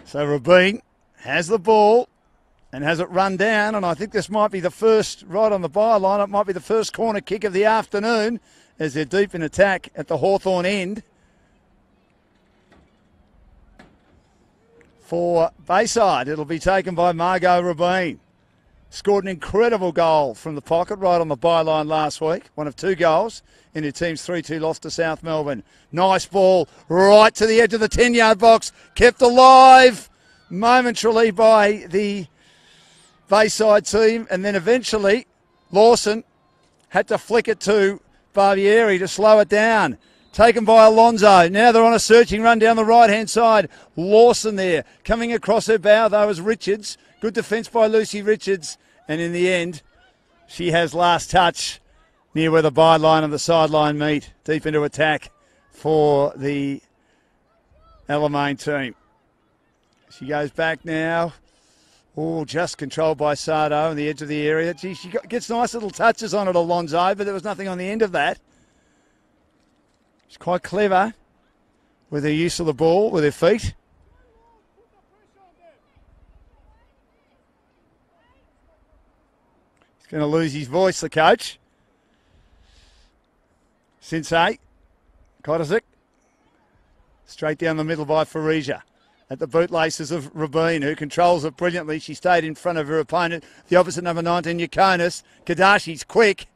So Rabin has the ball and has it run down, and I think this might be the first, right on the byline, it might be the first corner kick of the afternoon as they're deep in attack at the Hawthorn end. For Bayside, it'll be taken by Margot Rabin. Scored an incredible goal from the pocket right on the byline last week. One of 2 goals in her team's 3-2 loss to South Melbourne. Nice ball right to the edge of the 10-yard box. Kept alive momentarily by the Bayside team. And then eventually Lawson had to flick it to Barbieri to slow it down. Taken by Alonso. Now they're on a searching run down the right-hand side. Lawson there. Coming across her bow, though, is Richards. Good defence by Lucy Richards. And in the end, she has last touch near where the byline and the sideline meet. Deep into attack for the Alamein team. She goes back now. Oh, just controlled by Sardo on the edge of the area. She gets nice little touches on it, Alonso, but there was nothing on the end of that. She's quite clever with her use of the ball, with her feet. He's going to lose his voice, the coach. Sensei, Kodazik. Straight down the middle by Farija. At the bootlaces of Rabin, who controls it brilliantly. She stayed in front of her opponent. The opposite number 19, Yakonis. Kadashi's quick,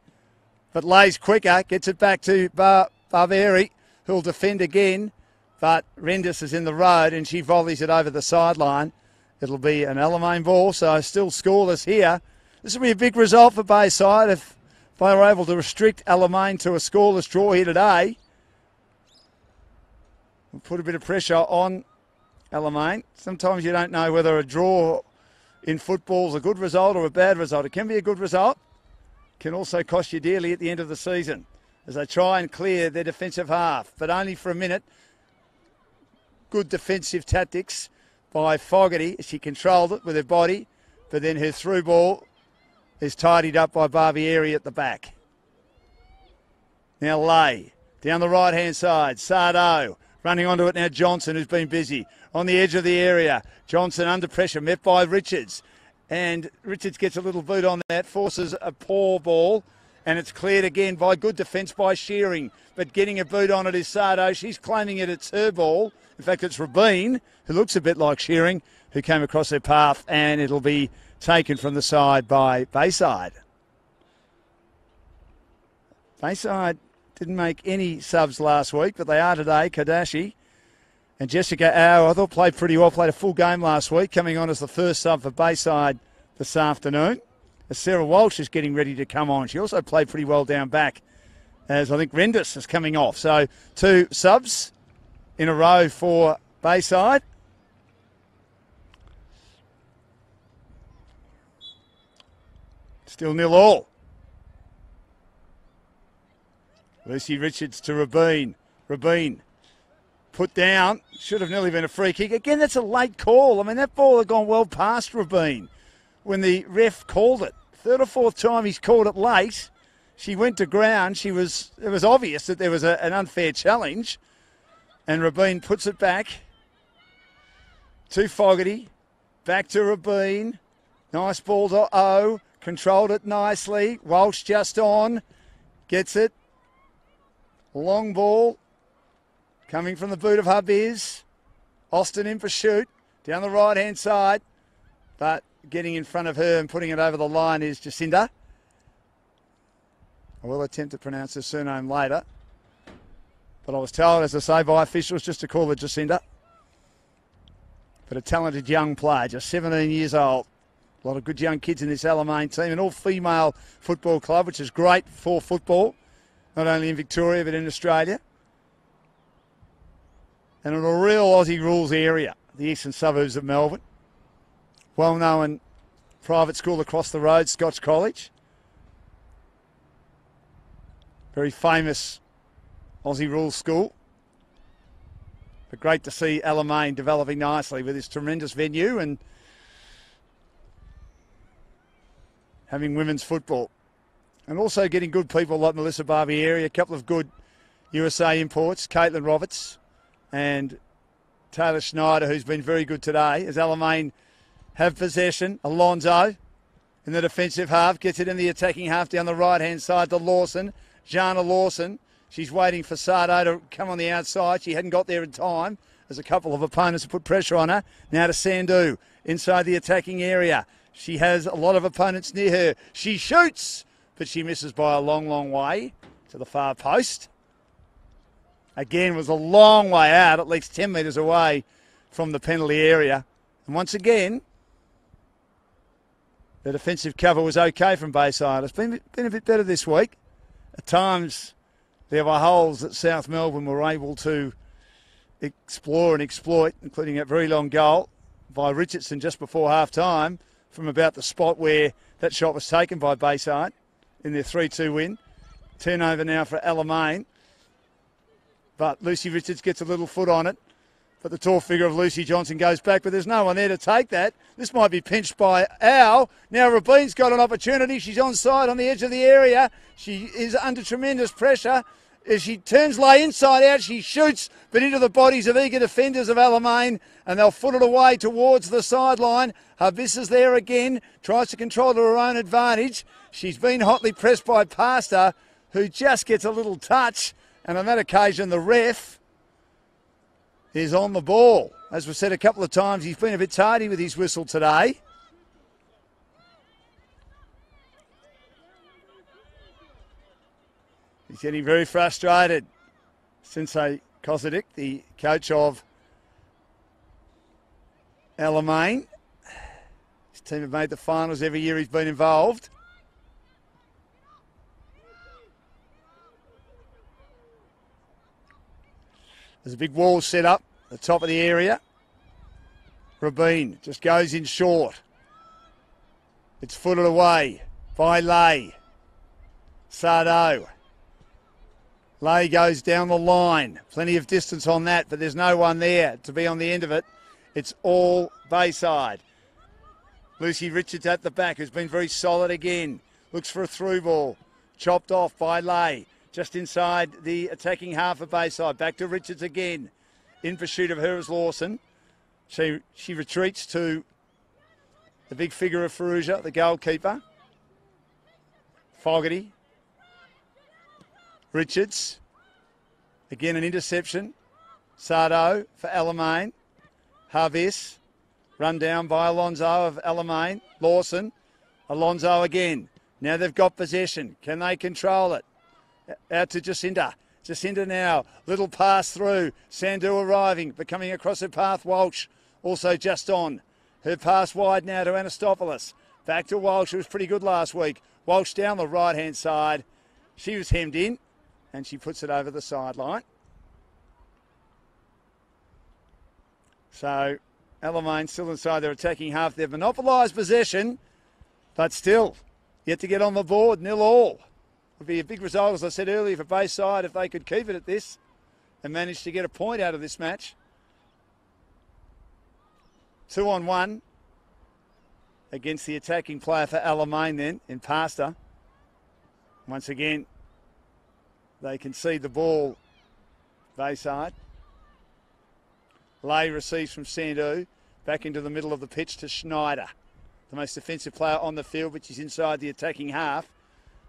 but lays quicker. Gets it back to Barbieri, who'll defend again, but Rendis is in the road and she volleys it over the sideline. It'll be an Alamein ball, so still scoreless here. This will be a big result for Bayside if they were able to restrict Alamein to a scoreless draw here today. We'll put a bit of pressure on Alamein. Sometimes you don't know whether a draw in football is a good result or a bad result. It can be a good result. It can also cost you dearly at the end of the season as they try and clear their defensive half, but only for a minute. Good defensive tactics by Fogarty. She controlled it with her body, but then her through ball is tidied up by Barbieri at the back. Now Lay, down the right-hand side, Sardo, running onto it now Johnson, who's been busy. On the edge of the area, Johnson under pressure, met by Richards. And Richards gets a little boot on that, forces a poor ball, and it's cleared again by good defence by Shearing. But getting a boot on it is Sardo. She's claiming it's her ball. In fact, it's Rabin, who looks a bit like Shearing, who came across her path, and it'll be taken from the side by Bayside. Bayside didn't make any subs last week, but they are today. Kadashi and Jessica Au, I thought played pretty well, played a full game last week, coming on as the first sub for Bayside this afternoon. As Sarah Walsh is getting ready to come on. She also played pretty well down back, as I think Rendis is coming off. So 2 subs in a row for Bayside. Still 0-0. Lucy Richards to Rabin. Rabin put down. Should have nearly been a free kick. Again, that's a late call. I mean, that ball had gone well past Rabin when the ref called it. 3rd or 4th time he's called it late. She went to ground. It was obvious that there was an unfair challenge. And Rabin puts it back to Fogarty. Back to Rabin. Nice ball to O. Controlled it nicely. Walsh just on. Gets it. Long ball. Coming from the boot of Habiz. Austin in pursuit. Down the right-hand side. But getting in front of her and putting it over the line is Jacinda. I will attempt to pronounce her surname later. But I was told, as I say, by officials just to call her Jacinda. But a talented young player, just 17 years old. A lot of good young kids in this Alamein team, an all-female football club, which is great for football, not only in Victoria but in Australia. And in a real Aussie rules area, the eastern suburbs of Melbourne. Well-known private school across the road, Scotch College. Very famous Aussie rules school. But great to see Alamein developing nicely with this tremendous venue and having women's football. And also getting good people like Melissa Barbieri, a couple of good USA imports, Caitlin Roberts and Taylor Schneider, who's been very good today, as Alamein have possession. Alonso in the defensive half, gets it in the attacking half down the right-hand side to Lawson. Jana Lawson, she's waiting for Sardo to come on the outside. She hadn't got there in time as a couple of opponents put pressure on her. Now to Sandhu inside the attacking area. She has a lot of opponents near her. She shoots, but she misses by a long, long way to the far post. Again, was a long way out, at least 10 metres away from the penalty area. And once again, the defensive cover was okay from Bayside. It's been a bit better this week. At times, there were holes that South Melbourne were able to explore and exploit, including a very long goal by Richardson just before half-time from about the spot where that shot was taken by Bayside in their 3-2 win. Turnover now for Alamein. But Lucy Richards gets a little foot on it. But the tall figure of Lucy Johnson goes back, but there's no one there to take that. This might be pinched by Al. Now Rabin's got an opportunity. She's onside on the edge of the area. She is under tremendous pressure. As she turns lay inside out, she shoots, but into the bodies of eager defenders of Alamein, and they'll foot it away towards the sideline. Habis is there again, tries to control to her own advantage. She's been hotly pressed by Pastor, who just gets a little touch, and on that occasion the ref is on the ball. As we've said a couple of times, he's been a bit tardy with his whistle today. He's getting very frustrated. Sensei Kozadik, the coach of Alamein. His team have made the finals every year he's been involved. There's a big wall set up at the top of the area. Rabin just goes in short. It's footed away by Lay. Sardo. Lay goes down the line. Plenty of distance on that, but there's no one there to be on the end of it. It's all Bayside. Lucy Richards at the back, who's been very solid again. Looks for a through ball. Chopped off by Lay. Just inside the attacking half of Bayside. Back to Richards again. In pursuit of her is Lawson. She retreats to the big figure of Faruja, the goalkeeper. Fogarty. Richards. Again an interception. Sardo for Alamein. Harvis. Run down by Alonso of Alamein. Lawson. Alonso again. Now they've got possession. Can they control it? Out to Jacinda. Jacinda now. Little pass through. Sandhu arriving, but coming across her path. Walsh also just on. Her pass wide now to Anastopoulos. Back to Walsh, who was pretty good last week. Walsh down the right-hand side. She was hemmed in, and she puts it over the sideline. So Alamein still inside their attacking half. They've monopolised possession, but still yet to get on the board. 0-all. Would be a big result, as I said earlier, for Bayside if they could keep it at this and manage to get a point out of this match. 2-on-1 against the attacking player for Alamein then in Pastor. Once again, they concede the ball, Bayside. Lay receives from Sandu, back into the middle of the pitch to Schneider, the most defensive player on the field, which is inside the attacking half.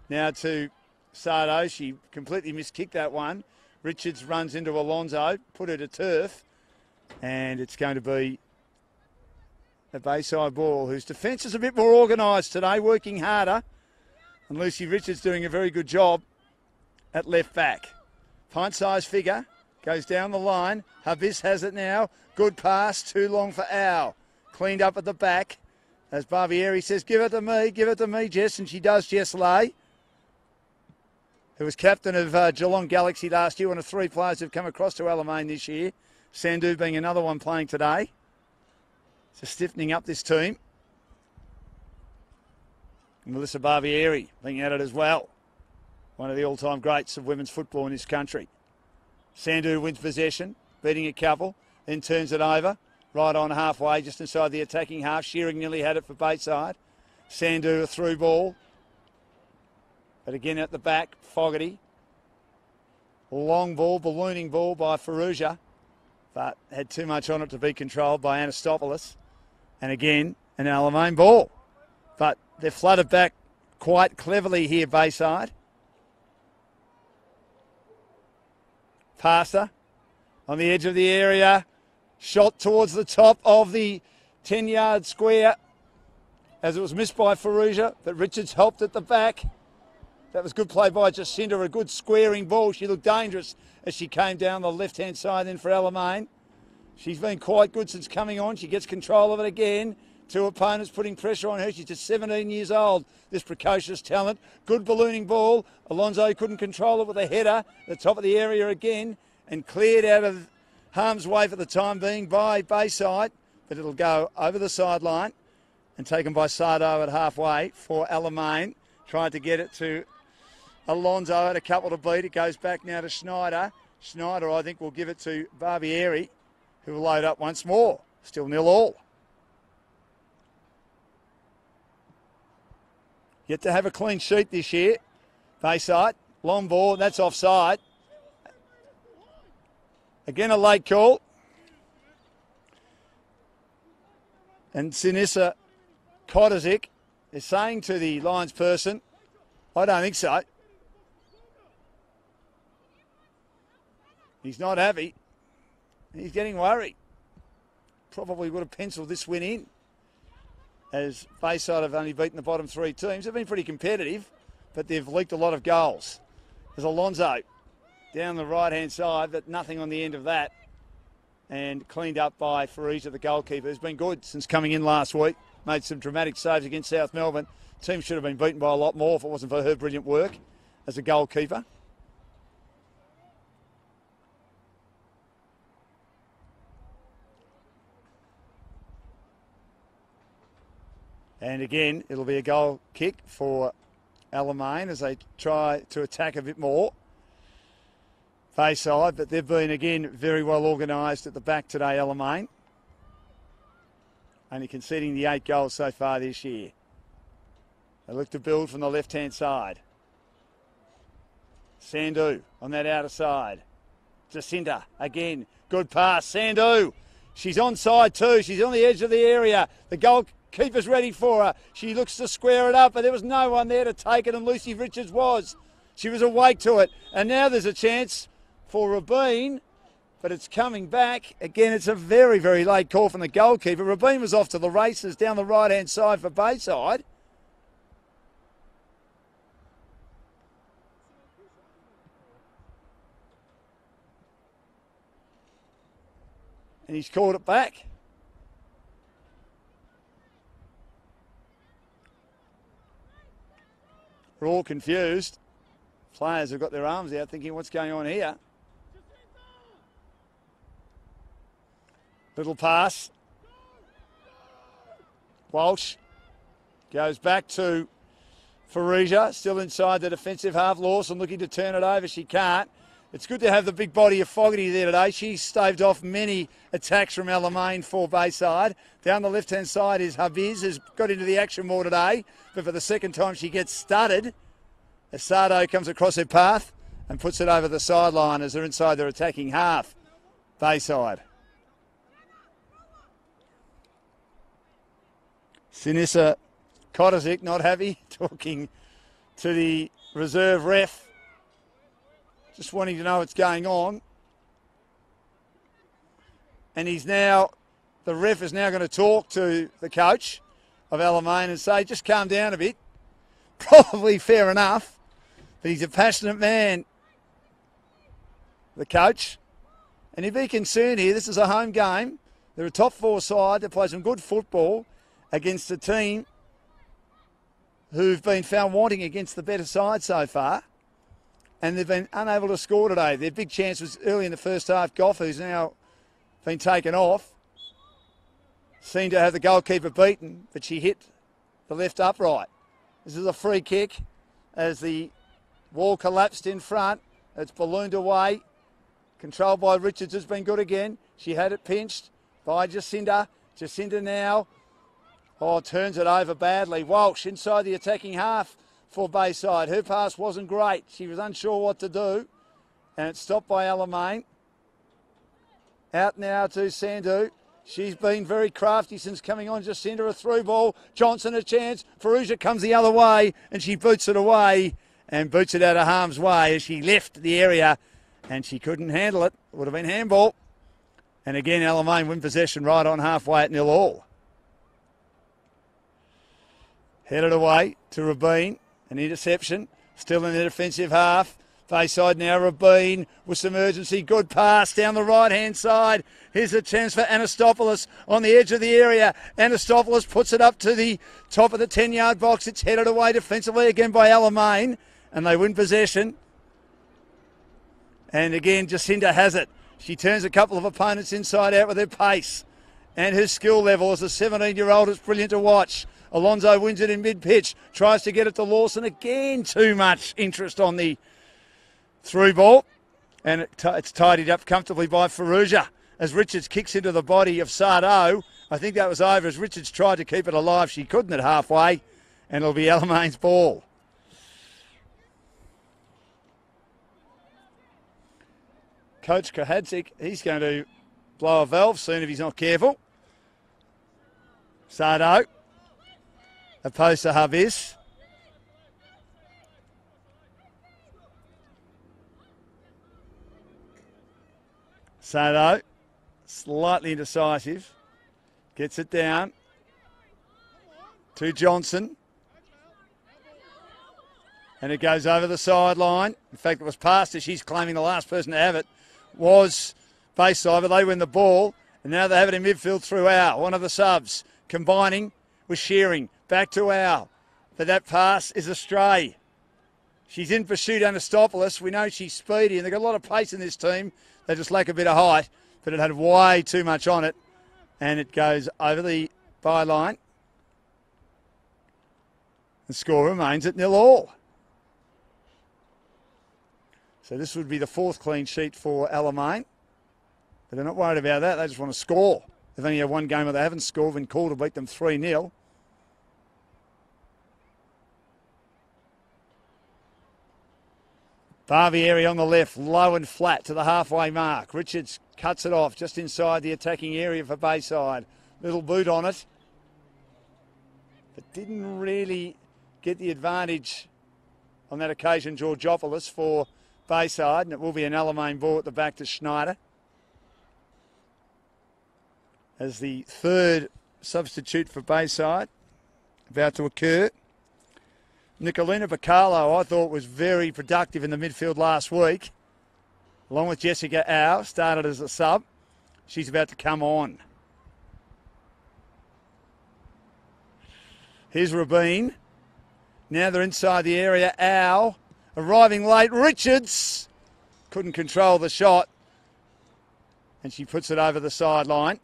Now to Sardo, she completely miskicked that one. Richards runs into Alonso, put her to turf, and it's going to be a Bayside ball, whose defence is a bit more organised today, working harder. And Lucy Richards doing a very good job at left back. Pint-sized figure, goes down the line. Habis has it now. Good pass, too long for Al. Cleaned up at the back. As Barbieri says, give it to me, Jess. And she does, Jess Lay, who was captain of Geelong Galaxy last year, one of 3 players who've come across to Alamein this year. Sandu being another one playing today. So stiffening up this team. And Melissa Barbieri being at it as well. One of the all-time greats of women's football in this country. Sandu wins possession, beating a couple, then turns it over. Right on halfway, just inside the attacking half. Shearing nearly had it for Bayside. Sandu a through ball. But again at the back, Fogarty. Long ball, ballooning ball by Faruja, but had too much on it to be controlled by Anastopoulos. And again, an Alamein ball. But they're flooded back quite cleverly here, Bayside. Passer on the edge of the area. Shot towards the top of the 10-yard square as it was missed by Faruja, but Richards helped at the back. That was good play by Jacinta, a good squaring ball. She looked dangerous as she came down the left-hand side then for Alamein. She's been quite good since coming on. She gets control of it again. 2 opponents putting pressure on her. She's just 17 years old, this precocious talent. Good ballooning ball. Alonso couldn't control it with a header at the top of the area again and cleared out of harm's way for the time being by Bayside, but it'll go over the sideline and taken by Sardo at halfway for Alamein. Tried to get it to Alonso, had a couple to beat. It goes back now to Schneider. Schneider, I think, will give it to Barbieri, who will load up once more. Still 0-0. Yet to have a clean sheet this year. Bayside, long ball, that's offside. Again, a late call. And Sinisa Kodazik is saying to the Lions person, I don't think so. He's not happy. He's getting worried. Probably would have penciled this win in, as Bayside have only beaten the bottom 3 teams. They've been pretty competitive, but they've leaked a lot of goals. There's Alonso down the right-hand side, but nothing on the end of that. And cleaned up by Faruja, the goalkeeper, who's been good since coming in last week. Made some dramatic saves against South Melbourne. Team should have been beaten by a lot more if it wasn't for her brilliant work as a goalkeeper. And again, it'll be a goal kick for Alamein as they try to attack a bit more. Bayside, but they've been, again, very well organised at the back today, Alamein. Only conceding the 8 goals so far this year. They look to build from the left-hand side. Sandu on that outer side. Jacinta, again, good pass. Sandu, she's onside too. She's on the edge of the area. The goalkeeper's ready for her. She looks to square it up, but there was no one there to take it, and Lucy Richards was. She was awake to it. And now there's a chance for Rabin, but it's coming back. Again, it's a very, very late call from the goalkeeper. Rabin was off to the races down the right-hand side for Bayside. And he's called it back. We're all confused. Players have got their arms out thinking, what's going on here? Little pass. Walsh goes back to Faruja, still inside the defensive half. Lawson looking to turn it over. She can't. It's good to have the big body of Fogarty there today. She's staved off many attacks from Alamein for Bayside. Down the left-hand side is Habiz, who's got into the action more today. But for the second time, she gets studded as Sardo comes across her path and puts it over the sideline as they're inside their attacking half. Bayside. Sinisa Kotazic not happy, talking to the reserve ref, just wanting to know what's going on. And the ref is now going to talk to the coach of Alamein and say, just calm down a bit. Probably fair enough, but he's a passionate man, the coach. And he'd be concerned here. This is a home game. They're a top four side that play some good football against a team who've been found wanting against the better side so far. And they've been unable to score today. Their big chance was early in the first half. Goff, who's now been taken off, seemed to have the goalkeeper beaten, but she hit the left upright. This is a free kick as the wall collapsed in front. It's ballooned away. Controlled by Richards has been good again. She had it pinched by Jacinda. Jacinda now, turns it over badly. Walsh inside the attacking half for Bayside. Her pass wasn't great. She was unsure what to do. And it's stopped by Alamein. Out now to Sandhu. She's been very crafty since coming on. Jacinda, a through ball. Johnson a chance. Faruja comes the other way and she boots it away and boots it out of harm's way as she left the area and she couldn't handle it. It would have been handball. And again, Alamein win possession right on halfway at 0-0. Headed away to Rabin. An interception. Still in the defensive half. Bayside now, Rabin with some urgency. Good pass down the right-hand side. Here's a chance for Anastopoulos on the edge of the area. Anastopoulos puts it up to the top of the 10-yard box. It's headed away defensively again by Alamein. And they win possession. And again, Jacinda has it. She turns a couple of opponents inside out with her pace. And her skill level as a 17-year-old is brilliant to watch. Alonso wins it in mid-pitch. Tries to get it to Lawson. Again, too much interest on the through ball, and it's tidied up comfortably by Faruja as Richards kicks into the body of Sardo. I think that was over as Richards tried to keep it alive. She couldn't at halfway, and it'll be Alamein's ball. Coach Kohadzik, he's going to blow a valve soon if he's not careful. Sardo, opposed to Havis. Sardo, slightly indecisive, gets it down to Johnson. And it goes over the sideline. In fact, it was past her. She's claiming the last person to have it was Bayside, but they win the ball. And now they have it in midfield through Al, one of the subs, combining with Shearing. Back to Al. But that pass is astray. She's in pursuit, Anastopoulos. We know she's speedy, and they've got a lot of pace in this team. They just lack a bit of height, but it had way too much on it. And it goes over the byline. The score remains at 0-0. So this would be the fourth clean sheet for Alamein. But they're not worried about that. They just want to score. They've only had one game where they haven't scored. Been called to beat them 3-0. Barbieri on the left, low and flat to the halfway mark. Richards cuts it off just inside the attacking area for Bayside. Little boot on it. But didn't really get the advantage on that occasion, Georgopoulos, for Bayside. And it will be an Alamein ball at the back to Schneider. As the third substitute for Bayside about to occur. Nicolina Bacalo, I thought, was very productive in the midfield last week. Along with Jessica Au, started as a sub. She's about to come on. Here's Rabin. Now they're inside the area. Au arriving late. Richards couldn't control the shot. And she puts it over the sideline.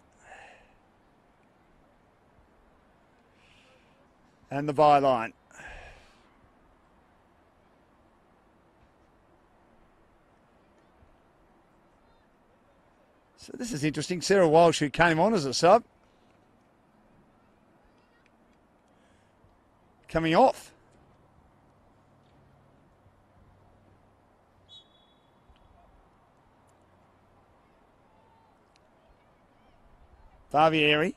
And the byline. So this is interesting. Sarah Walsh, who came on as a sub, coming off. Barbieri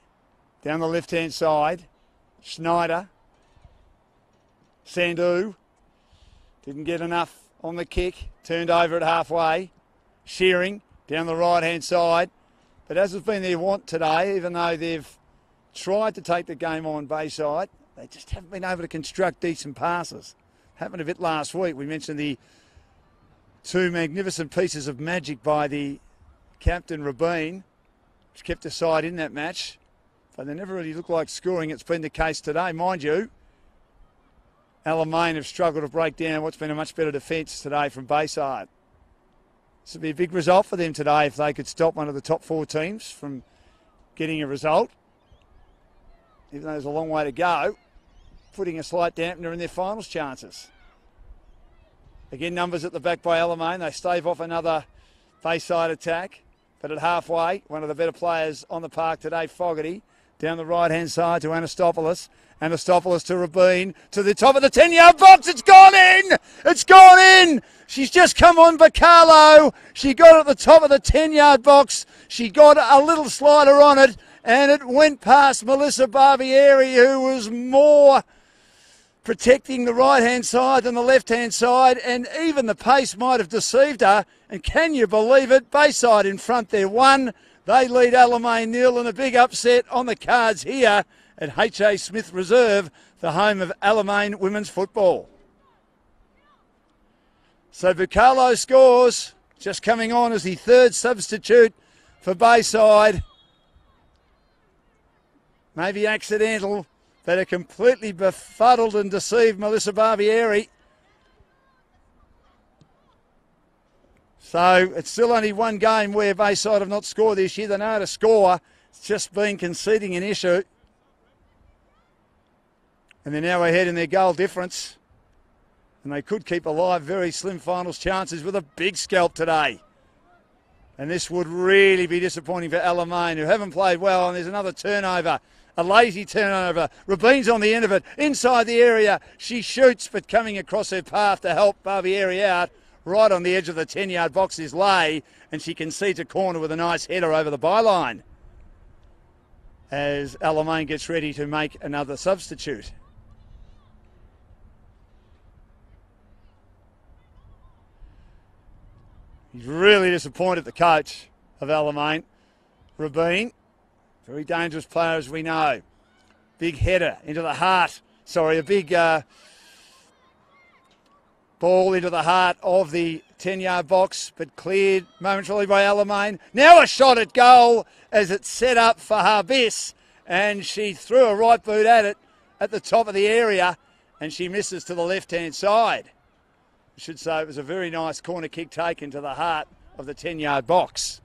down the left-hand side. Schneider. Sandu didn't get enough on the kick. Turned over at halfway. Shearing down the right-hand side. But as has been their want today, even though they've tried to take the game on Bayside, they just haven't been able to construct decent passes. Happened a bit last week. We mentioned the two magnificent pieces of magic by the captain, Rabin, which kept the side in that match. But they never really looked like scoring. It's been the case today. Mind you, Alamein have struggled to break down what's been a much better defence today from Bayside. This would be a big result for them today if they could stop one of the top 4 teams from getting a result. Even though there's a long way to go, putting a slight dampener in their finals chances. Again, numbers at the back by Alamein. They stave off another Bayside attack. But at halfway, one of the better players on the park today, Fogarty, down the right-hand side to Anastopoulos. Anastopoulos to Rabin, to the top of the 10-yard box. It's gone in! It's gone in! She's just come on Bacalo. She got it at the top of the 10-yard box. She got a little slider on it, and it went past Melissa Barbieri, who was more protecting the right-hand side than the left-hand side, and even the pace might have deceived her. And can you believe it? Bayside in front there, 1. They lead Alamein 0, and a big upset on the cards here at H.A. Smith Reserve, the home of Alamein women's football. So Bacalo scores, just coming on as the 3rd substitute for Bayside. Maybe accidental, but it completely befuddled and deceived Melissa Barbieri. So it's still only one game where Bayside have not scored this year. They know how to score. It's just been conceding an issue. And they're now ahead in their goal difference. And they could keep alive very slim finals chances with a big scalp today. And this would really be disappointing for Alamein, who haven't played well. And there's another turnover, a lazy turnover. Rabin's on the end of it, inside the area. She shoots, but coming across her path to help Barbieri out. Right on the edge of the 10-yard box is Lay, and she concedes a corner with a nice header over the byline as Alamein gets ready to make another substitute. He's really disappointed, the coach of Alamein. Rabin, very dangerous player as we know. Big header into the heart. Sorry, a big ball into the heart of the 10-yard box, but cleared momentarily by Alamein. Now a shot at goal as it's set up for Harbis, and she threw a right boot at it at the top of the area, and she misses to the left-hand side. I should say it was a very nice corner kick taken to the heart of the 10-yard box.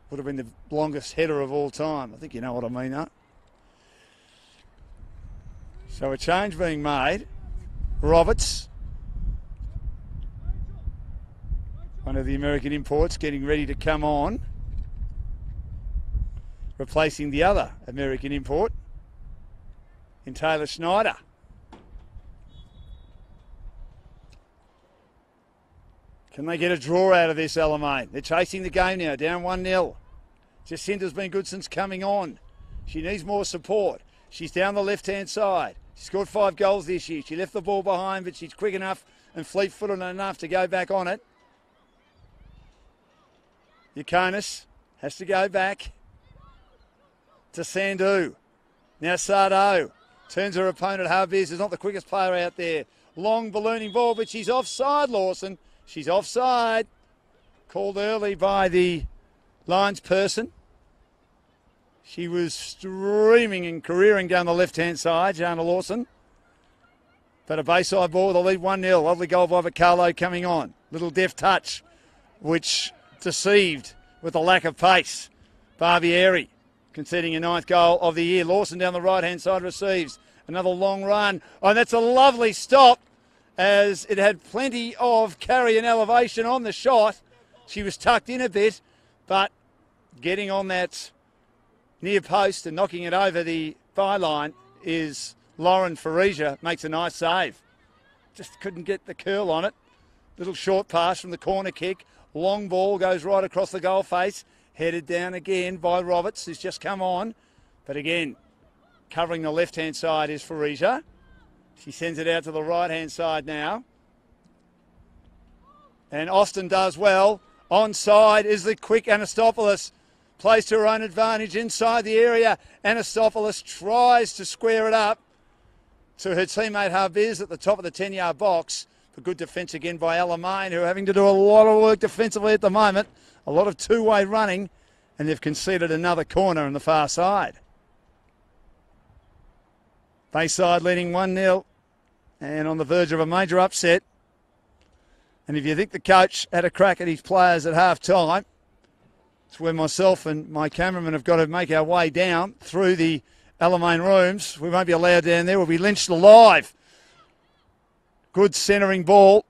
Would have been the longest header of all time. I think you know what I mean, huh? So a change being made. Roberts, one of the American imports, getting ready to come on, replacing the other American import in Taylor Schneider. Can they get a draw out of this, Alamein? They're chasing the game now, down 1-0. Jacinta's been good since coming on. She needs more support. She's down the left-hand side. She scored 5 goals this year. She left the ball behind, but she's quick enough and fleet-footed enough to go back on it. Yakonis has to go back to Sandu. Now Sardo turns her opponent. Harbiz is not the quickest player out there. Long ballooning ball, but she's offside, Lawson. She's offside. Called early by the lines person. She was streaming and careering down the left-hand side, Jana Lawson. But a Bayside ball with a lead 1-0. Lovely goal by Bacalo coming on. Little deft touch, which deceived with the lack of pace. Barbieri conceding a 9th goal of the year. Lawson down the right-hand side receives. Another long run. Oh, and that's a lovely stop as it had plenty of carry and elevation on the shot. She was tucked in a bit, but getting on that near post and knocking it over the byline is Lauren Farisia. Makes a nice save. Just couldn't get the curl on it. Little short pass from the corner kick. Long ball goes right across the goal face. Headed down again by Roberts, who's just come on. But again, covering the left-hand side is Farija. She sends it out to the right-hand side now. And Austin does well. Onside is the quick Anastopoulos. Plays to her own advantage inside the area. Anastopoulos tries to square it up to her teammate Harbiz at the top of the 10-yard box. But good defence again by Alamein, who are having to do a lot of work defensively at the moment. A lot of two-way running. And they've conceded another corner on the far side. Bayside leading 1-0 and on the verge of a major upset. And if you think the coach had a crack at his players at half-time, it's where myself and my cameraman have got to make our way down through the Alamein rooms. We won't be allowed down there. We'll be lynched alive. Good centering ball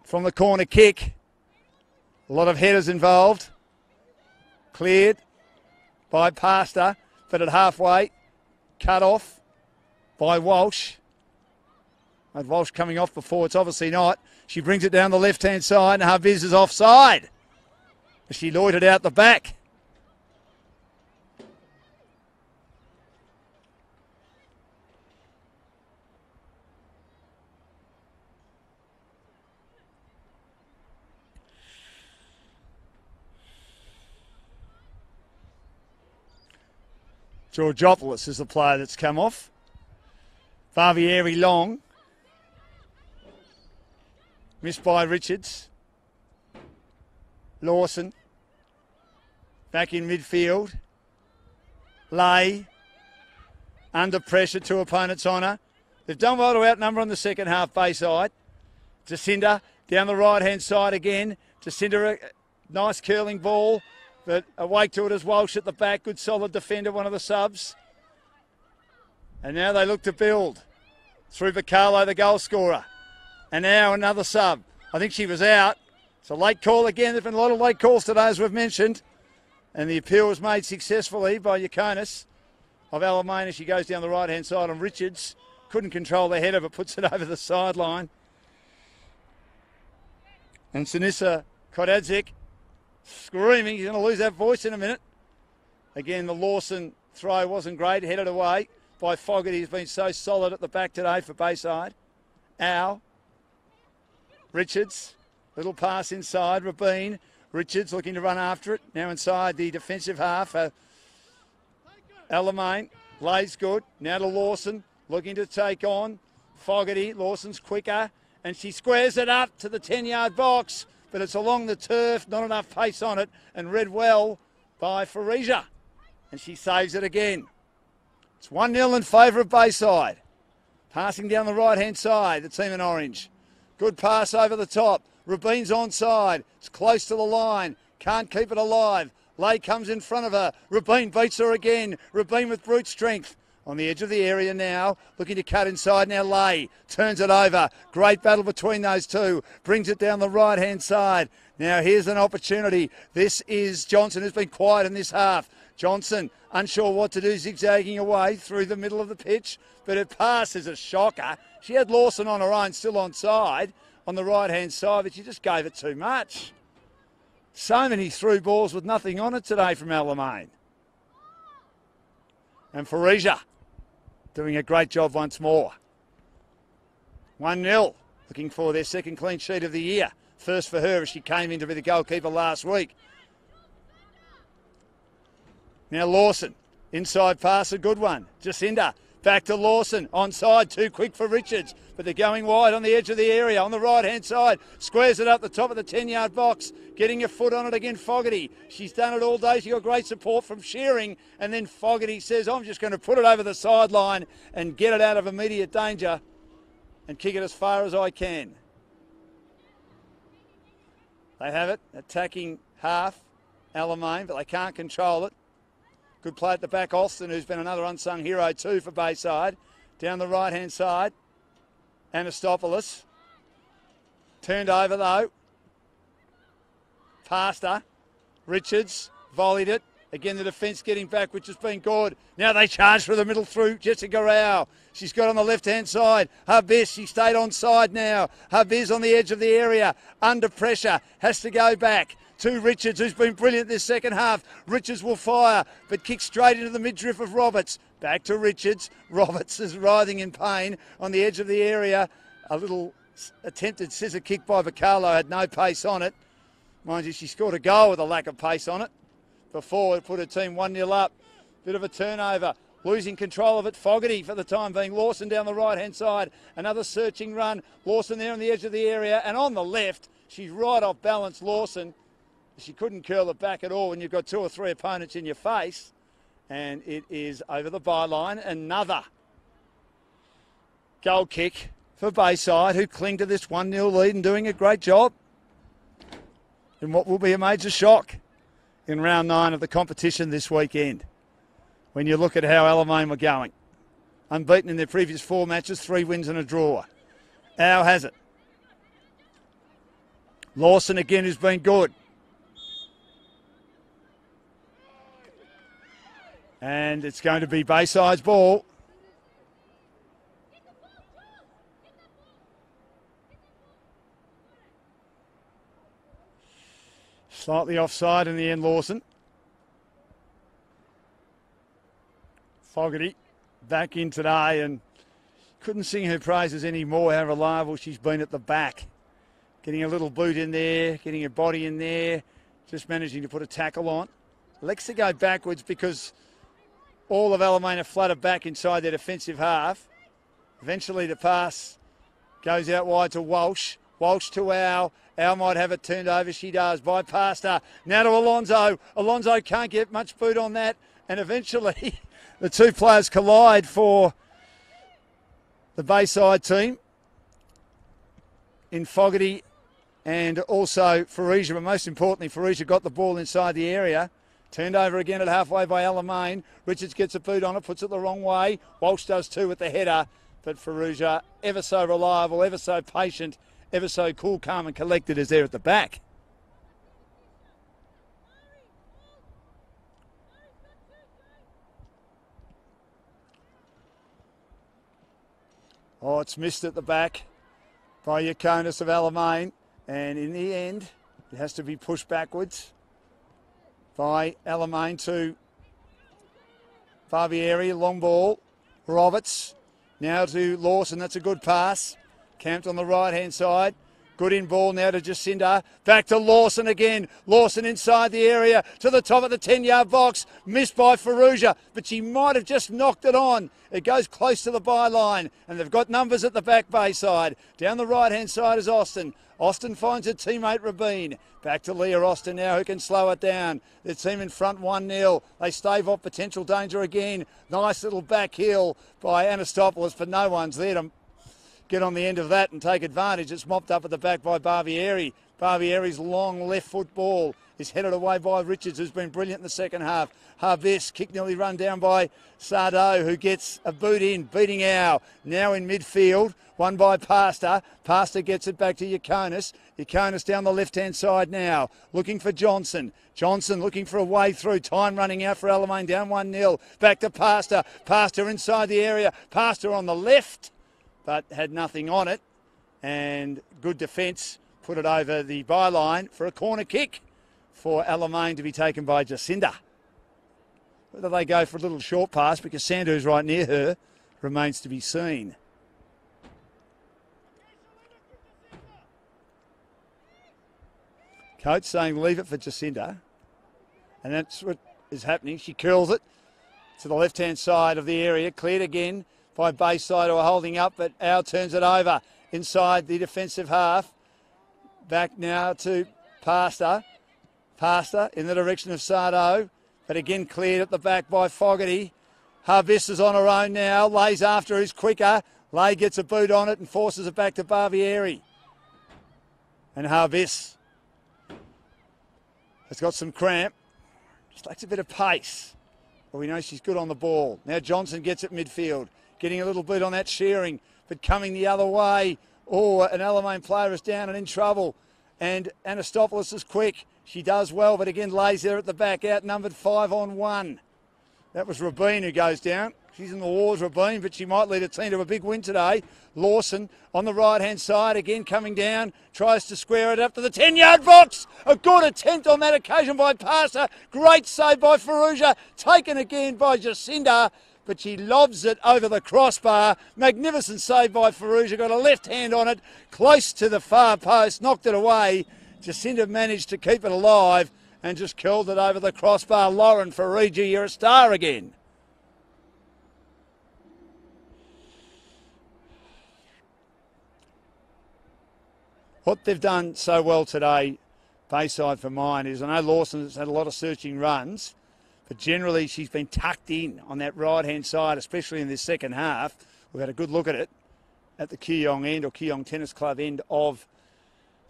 from the corner kick. A lot of headers involved. Cleared by Pastor, but at halfway, cut off by Walsh. And Walsh coming off before, it's obviously not. She brings it down the left-hand side, and Harbiz is offside. She loitered out the back. Georgopoulos is the player that's come off. Barbieri long. Missed by Richards. Lawson. Back in midfield. Lay. Under pressure to opponent's honour. They've done well to outnumber on the second half, Bayside. Jacinda down the right-hand side again. Jacinda, nice curling ball. But awake to it as Walsh at the back. Good solid defender, one of the subs. And now they look to build. Through Bacalo, the goal scorer. And now another sub. I think she was out. It's a late call again. There's been a lot of late calls today, as we've mentioned. And the appeal was made successfully by Yaconis of Alamein as she goes down the right-hand side on Richards. Couldn't control the header, but puts it over the sideline. And Sinisa Kodadzik screaming. He's going to lose that voice in a minute. Again, the Lawson throw wasn't great. Headed away by Fogarty. He's been so solid at the back today for Bayside. Al. Richards. Little pass inside. Rabin. Richards looking to run after it. Now inside the defensive half. Alamein. Lays good. Now to Lawson. Looking to take on Fogarty. Lawson's quicker. And she squares it up to the 10-yard box. But it's along the turf, not enough pace on it, and read well by Farija. And she saves it again. It's 1-0 in favour of Bayside. Passing down the right-hand side, the team in orange. Good pass over the top. Rabin's onside. It's close to the line. Can't keep it alive. Lay comes in front of her. Rabin beats her again. Rabin with brute strength. On the edge of the area now, looking to cut inside. Now Lay turns it over. Great battle between those two. Brings it down the right-hand side. Now here's an opportunity. This is Johnson, who's been quiet in this half. Johnson, unsure what to do, zigzagging away through the middle of the pitch. But her pass is a shocker. She had Lawson on her own, still onside on the right-hand side, but she just gave it too much. So many through balls with nothing on it today from Alamein. And Farija doing a great job once more. 1-0, looking for their second clean sheet of the year. First for her as she came in to be the goalkeeper last week. Now Lawson, inside pass, a good one. Jacinda, back to Lawson, onside, too quick for Richards. But they're going wide on the edge of the area, on the right-hand side. Squares it up the top of the 10-yard box. Getting a foot on it again, Fogarty. She's done it all day. She got great support from Shearing. And then Fogarty says, I'm just going to put it over the sideline and get it out of immediate danger and kick it as far as I can. They have it, attacking half, Alamein, but they can't control it. Good play at the back, Alston, who's been another unsung hero too for Bayside. Down the right-hand side, Anastopoulos. Turned over though. Pastor. Richards volleyed it. Again, the defence getting back, which has been good. Now they charge for the middle through Jessica Rao. She's got on the left-hand side. Harbiz, she stayed on side now. Harbiz on the edge of the area. Under pressure. Has to go back. to Richards, who's been brilliant this second half. Richards will fire, but kicks straight into the midriff of Roberts. Back to Richards. Roberts is writhing in pain on the edge of the area. A little attempted scissor kick by Bacalo, had no pace on it. Mind you, she scored a goal with a lack of pace on it before it put her team 1-0 up. Bit of a turnover. Losing control of it, Fogarty for the time being. Lawson down the right-hand side. Another searching run. Lawson there on the edge of the area. And on the left, she's right off balance, Lawson. She couldn't curl it back at all when you've got 2 or 3 opponents in your face. And it is over the byline. Another goal kick for Bayside, who cling to this 1-0 lead and doing a great job in what will be a major shock in round 9 of the competition this weekend. When you look at how Alamein were going. Unbeaten in their previous 4 matches, 3 wins and a draw. How has it? Lawson again has been good. And it's going to be Bayside's ball. Slightly offside in the end, Lawson. Fogarty back in today and couldn't sing her praises anymore, how reliable she's been at the back. Getting a little boot in there, getting her body in there, just managing to put a tackle on. Likes to go backwards because all of Alamein are flooded back inside their defensive half. Eventually the pass goes out wide to Walsh. Walsh to Al. Al might have it turned over. She does. Bypassed her. Now to Alonso. Alonso can't get much boot on that. And eventually the 2 players collide for the Bayside team in Fogarty and also Farija. But most importantly, Farija got the ball inside the area. Turned over again at halfway by Alamein. Richards gets a boot on it, puts it the wrong way. Walsh does too with the header. But Farija, ever so reliable, ever so patient, ever so cool, calm and collected, is there at the back. Oh, it's missed at the back by Yaconis of Alamein. And in the end, it has to be pushed backwards by Alamein to Barbieri. Long ball. Roberts. Now to Lawson. That's a good pass. Camped on the right-hand side. Good in ball now to Jacinda. Back to Lawson again. Lawson inside the area to the top of the 10-yard box. Missed by Farija, but she might have just knocked it on. It goes close to the byline, and they've got numbers at the back, Bayside. Down the right-hand side is Austin. Austin finds her teammate Rabin. Back to Leah Austin now, who can slow it down. The team in front 1-0. They stave off potential danger again. Nice little back heel by Anastopoulos, but no one's there to get on the end of that and take advantage. It's mopped up at the back by Barbieri. Barbieri's long left foot ball is headed away by Richards, who's been brilliant in the second half. Harvis, kick nearly run down by Sardo, who gets a boot in, beating Au. Now in midfield, won by Pastor. Pastor gets it back to Yaconis. Yaconis down the left-hand side now, looking for Johnson. Johnson looking for a way through. Time running out for Alamein, down 1-0. Back to Pastor. Pastor inside the area. Pastor on the left, but had nothing on it. And good defence put it over the byline for a corner kick for Alamein to be taken by Jacinda. Whether they go for a little short pass because Sandu's right near her remains to be seen. Coach saying leave it for Jacinda. And that's what is happening. She curls it to the left-hand side of the area. Cleared again by Bayside, who are holding up, but Au turns it over inside the defensive half. Back now to Pastor. Pastor in the direction of Sardo, but again cleared at the back by Fogarty. Harvis is on her own now. Lays after, who's quicker. Lay gets a boot on it and forces it back to Barbieri. And Harvis has got some cramp. Just lacks a bit of pace. But we know she's good on the ball. Now Johnson gets it midfield. Getting a little boot on that Shearing, but coming the other way. Oh, an Alamein player is down and in trouble. And Anastopoulos is quick. She does well, but again lays there at the back, outnumbered 5-on-1. That was Rabin who goes down. She's in the wars of beam, but she might lead a team to a big win today. Lawson on the right-hand side, again coming down, tries to square it up to the 10-yard box. A good attempt on that occasion by Passer. Great save by Faruja, taken again by Jacinda, but she lobs it over the crossbar. Magnificent save by Faruja, got a left hand on it, close to the far post, knocked it away. Jacinda managed to keep it alive and just curled it over the crossbar. Lauren Faruja, you're a star again. What they've done so well today, Bayside for mine, is I know Lawson's had a lot of searching runs, but generally she's been tucked in on that right-hand side, especially in this second half. We've had a good look at it at the Kooyong end, or Kooyong Tennis Club end of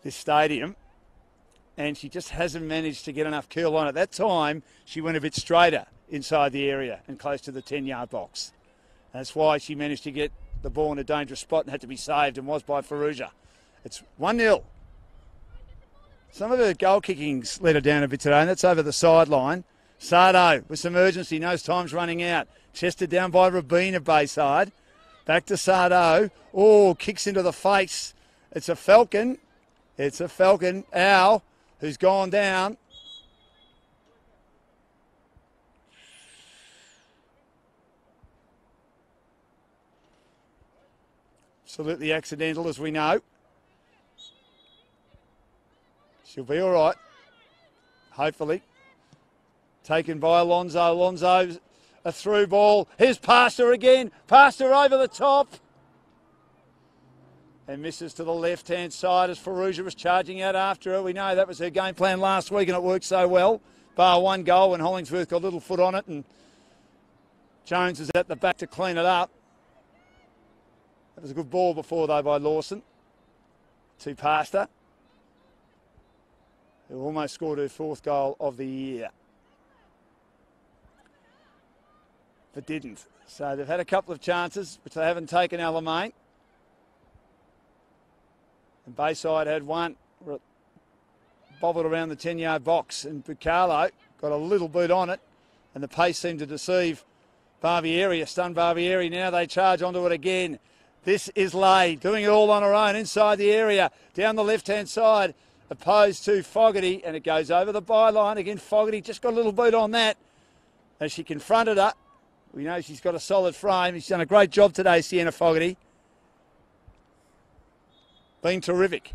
this stadium, and she just hasn't managed to get enough curl on. At that time, she went a bit straighter inside the area and close to the 10-yard box. That's why she managed to get the ball in a dangerous spot and had to be saved, and was by Faruja. It's 1-0. Some of her goal kickings let her down a bit today, and that's over the sideline. Sardo with some urgency, knows time's running out. Chested down by Rabina Bayside. Back to Sardo. Oh, kicks into the face. It's a Falcon. It's a Falcon. Owl, who's gone down. Absolutely accidental, as we know. She'll be all right, hopefully. Taken by Alonso. Alonso, a through ball. Here's Pastor again. Pastor over the top. And misses to the left-hand side as Faruja was charging out after her. We know that was her game plan last week and it worked so well. Bar one goal when Hollingsworth got a little foot on it and Jones was at the back to clean it up. That was a good ball before, though, by Lawson to Pastor, who almost scored her fourth goal of the year, but didn't. So they've had a couple of chances, which they haven't taken. Alamein. And Bayside had one, bobbled around the 10-yard box, and Bucalo got a little boot on it, and the pace seemed to deceive Barbieri, a stunned Barbieri. Now they charge onto it again. This is Lay, doing it all on her own, inside the area, down the left-hand side, opposed to Fogarty, and it goes over the byline. Again, Fogarty just got a little boot on that as she confronted her. We know she's got a solid frame. She's done a great job today, Sienna Fogarty. Been terrific.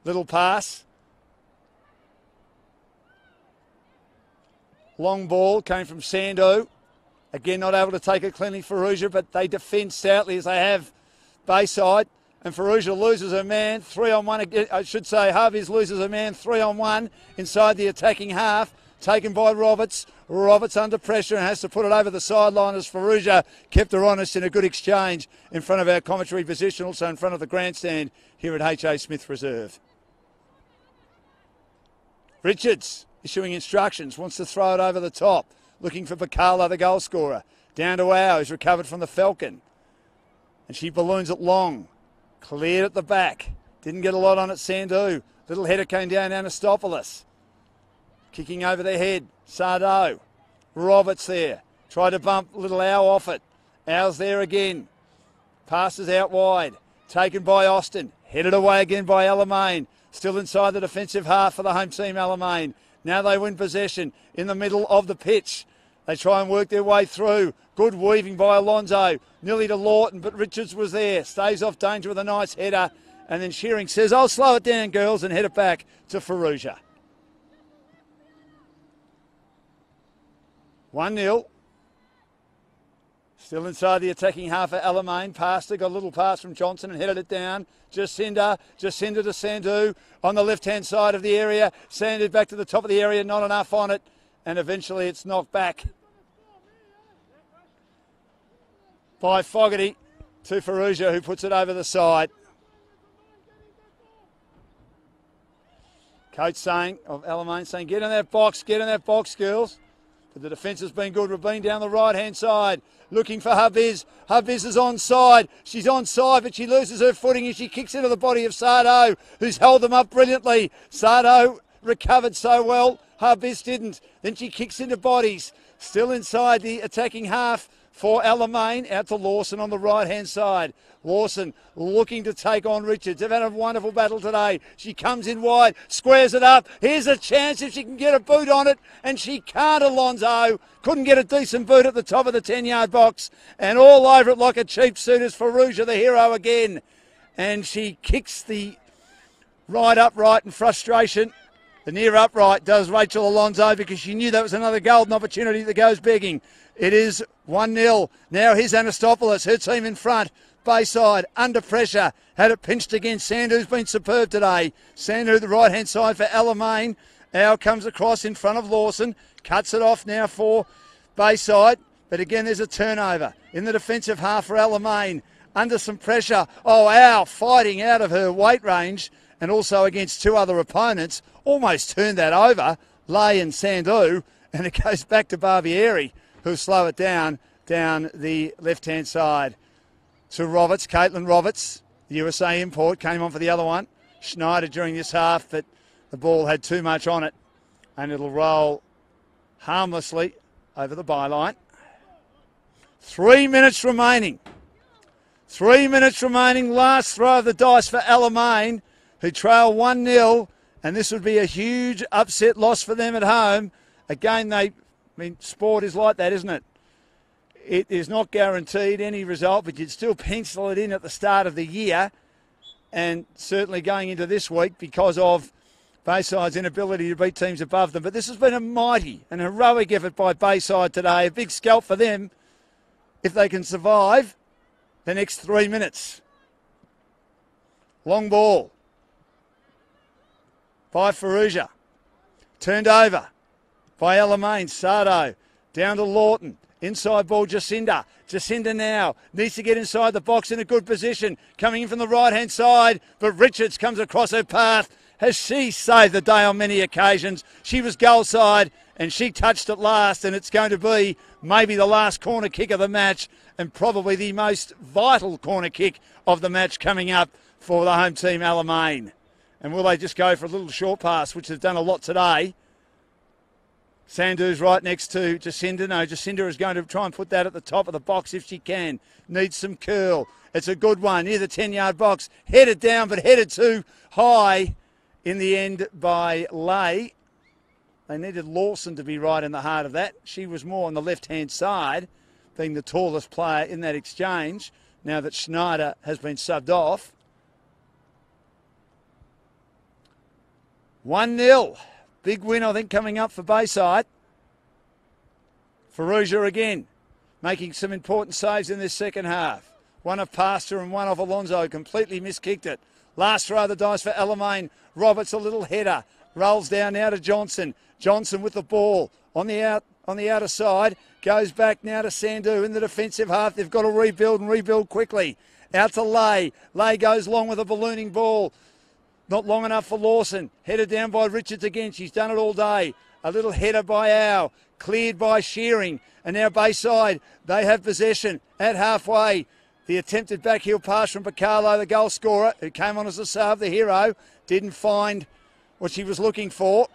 Little pass. Long ball came from Sandu. Again, not able to take it cleanly, Faruja, but they defend stoutly as they have Bayside. And Faruja loses her man, 3-on-1. I should say Harvey's loses her man, 3-on-1 inside the attacking half. Taken by Roberts. Roberts under pressure and has to put it over the sideline as Faruja kept her honest in a good exchange in front of our commentary position, also in front of the grandstand here at H.A. Smith Reserve. Richards issuing instructions, wants to throw it over the top, looking for Bacala, the goal scorer. Down to Au, who's recovered from the Falcon. And she balloons it long. Cleared at the back. Didn't get a lot on it, Sandu. Little header came down, Anastopoulos. Kicking over the head, Sardo. Roberts there. Tried to bump little Au off it. Au's there again. Passes out wide. Taken by Austin. Headed away again by Alamein. Still inside the defensive half for the home team, Alamein. Now they win possession in the middle of the pitch. They try and work their way through. Good weaving by Alonso. Nearly to Lawton, but Richards was there. Stays off danger with a nice header. And then Shearing says, "I'll slow it down, girls," and head it back to Faruja. 1-0. Still inside the attacking half of Alamein. Pastor got a little pass from Johnson and headed it down. Jacinda to Sandu on the left-hand side of the area. Sandu back to the top of the area, not enough on it. And eventually it's knocked back by Fogarty to Faruja, who puts it over the side. Coach saying, of Alamein saying, get in that box, girls. But the defence has been good. Rabin down the right-hand side, looking for Habiz. Habiz is onside. She's onside, but she loses her footing and she kicks into the body of Sardo, who's held them up brilliantly. Sardo recovered so well. Habiz didn't. Then she kicks into bodies. Still inside the attacking half for Alamein. Out to Lawson on the right-hand side. Lawson looking to take on Richards. They've had a wonderful battle today. She comes in wide, squares it up. Here's a chance if she can get a boot on it, and she can't, Alonso. Couldn't get a decent boot at the top of the 10-yard box, and all over it like a cheap suit is Faruja, the hero again. And she kicks the right upright in frustration. The near upright does Rachel Alonso because she knew that was another golden opportunity that goes begging. It is 1-0. Now here's Anastopoulos, her team in front. Bayside under pressure, had it pinched again. Sandhu's been superb today. Sandhu, the right-hand side for Alamein. Now comes across in front of Lawson. Cuts it off now for Bayside. But again, there's a turnover in the defensive half for Alamein. Under some pressure. Oh, Al fighting out of her weight range and also against two other opponents. Almost turned that over, Lay and Sandhu. And it goes back to Barbieri, who'll slow it down the left-hand side. To Roberts, Caitlin Roberts, the USA import, came on for the other one. Schneider during this half, but the ball had too much on it. And it'll roll harmlessly over the byline. 3 minutes remaining. 3 minutes remaining. Last throw of the dice for Alamein, who trail 1-0. And this would be a huge upset loss for them at home. Again, sport is like that, isn't it? It is not guaranteed any result, but you'd still pencil it in at the start of the year, and certainly going into this week because of Bayside's inability to beat teams above them. But this has been a mighty and heroic effort by Bayside today. A big scalp for them if they can survive the next 3 minutes. Long ball by Faruja. Turned over by Alamein. Sardo down to Lawton. Inside ball, Jacinda. Jacinda now needs to get inside the box in a good position. Coming in from the right-hand side, but Richards comes across her path. Has she saved the day on many occasions? She was goal side, and she touched it last, and it's going to be maybe the last corner kick of the match, and probably the most vital corner kick of the match coming up for the home team, Alamein. And will they just go for a little short pass, which they've done a lot today? Sandhu's right next to Jacinda. No, Jacinda is going to try and put that at the top of the box if she can. Needs some curl. It's a good one near the 10-yard box. Headed down, but headed too high in the end by Lay. They needed Lawson to be right in the heart of that. She was more on the left-hand side, being the tallest player in that exchange, now that Schneider has been subbed off. 1-0. Big win, I think, coming up for Bayside. Faruja again, making some important saves in this second half. One of Pastor and one of Alonso, completely miskicked it. Last throw of the dice for Alamein. Roberts, a little header. Rolls down now to Johnson. Johnson with the ball on the outer side. Goes back now to Sandhu in the defensive half. They've got to rebuild and rebuild quickly. Out to Lay. Lay goes long with a ballooning ball. Not long enough for Lawson. Headed down by Richards again. She's done it all day. A little header by Au. Cleared by Shearing. And now Bayside, they have possession at halfway. The attempted backheel pass from Bacalo, the goal scorer, who came on as a sub, the hero. Didn't find what she was looking for.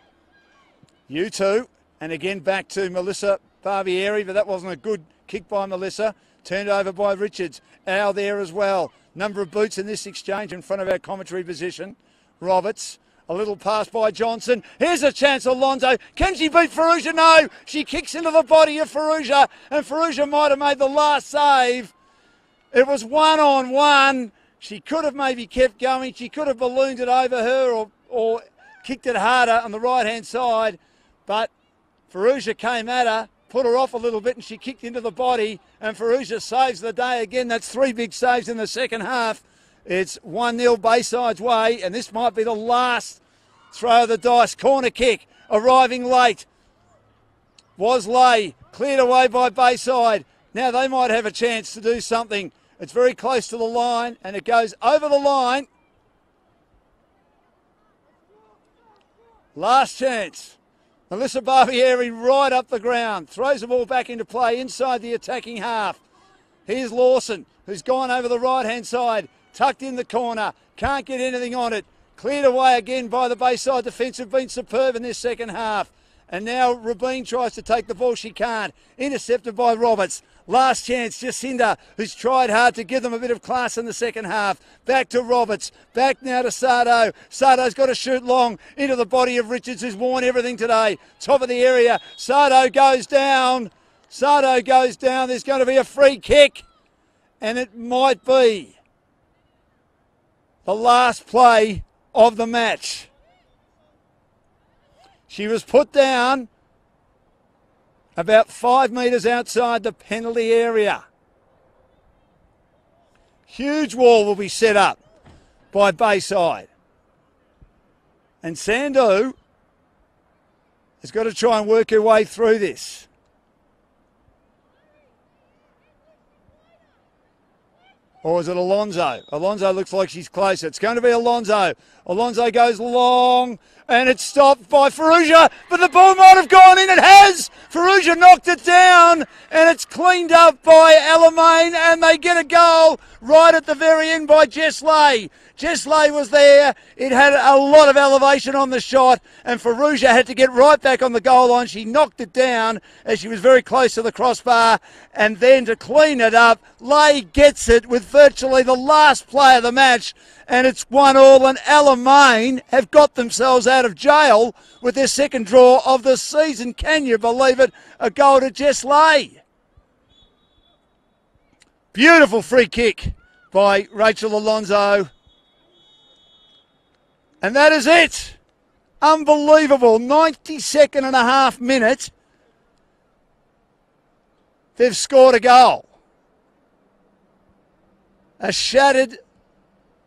U2. And again back to Melissa Barbieri, but that wasn't a good kick by Melissa. Turned over by Richards. Au there as well. Number of boots in this exchange in front of our commentary position. Roberts, a little pass by Johnson. Here's a chance, Alonso. Can she beat Faruja? No. She kicks into the body of Faruja, and Faruja might have made the last save. It was 1-on-1. She could have maybe kept going. She could have ballooned it over her or kicked it harder on the right-hand side. But Faruja came at her, put her off a little bit, and she kicked into the body. And Faruja saves the day again. That's 3 big saves in the second half. It's 1-0 Bayside's way, and this might be the last throw of the dice. Corner kick, arriving late. Was Lay, cleared away by Bayside. Now they might have a chance to do something. It's very close to the line, and it goes over the line. Last chance. Melissa Barbieri right up the ground. Throws the ball back into play inside the attacking half. Here's Lawson, who's gone over the right-hand side. Tucked in the corner. Can't get anything on it. Cleared away again by the Bayside defence, who've been superb in this second half. And now Rabin tries to take the ball. She can't. Intercepted by Roberts. Last chance, Jacinda, who's tried hard to give them a bit of class in the second half. Back to Roberts. Back now to Sardo. Sardo's got to shoot long into the body of Richards, who's worn everything today. Top of the area. Sardo goes down. Sardo goes down. There's going to be a free kick. And it might be the last play of the match. She was put down about 5 metres outside the penalty area. Huge wall will be set up by Bayside. And Sandu has got to try and work her way through this. Or is it Alonso? Alonso looks like she's closer. It's going to be Alonso. Alonso goes long, and it's stopped by Ferrugia, but the ball might have gone in. It has! Ferrugia knocked it down, and it's cleaned up by Alamein, and they get a goal right at the very end by Jess Lay. Jess Lay was there. It had a lot of elevation on the shot, and Ferrugia had to get right back on the goal line. She knocked it down as she was very close to the crossbar, and then to clean it up, Lay gets it with virtually the last play of the match, and it's 1-1, and Alamein have got themselves out of jail with their second draw of the season. Can you believe it? A goal to Jess Lay. Beautiful free kick by Rachel Alonso. And that is it. Unbelievable. 92nd and a half minute. They've scored a goal. A shattered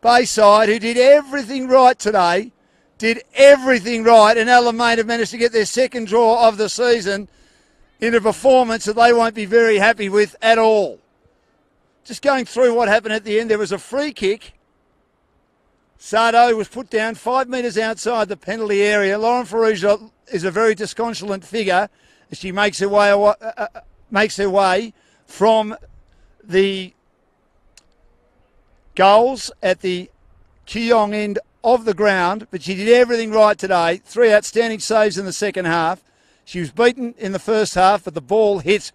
Bayside, who did everything right today, did everything right, and Alamein have managed to get their second draw of the season in a performance that they won't be very happy with at all. Just going through what happened at the end, there was a free kick. Sardo was put down 5 metres outside the penalty area. Lauren Ferrugia is a very disconsolate figure as she makes her way from the goals at the Kooyong end of the ground, but she did everything right today. 3 outstanding saves in the second half. She was beaten in the first half, but the ball hit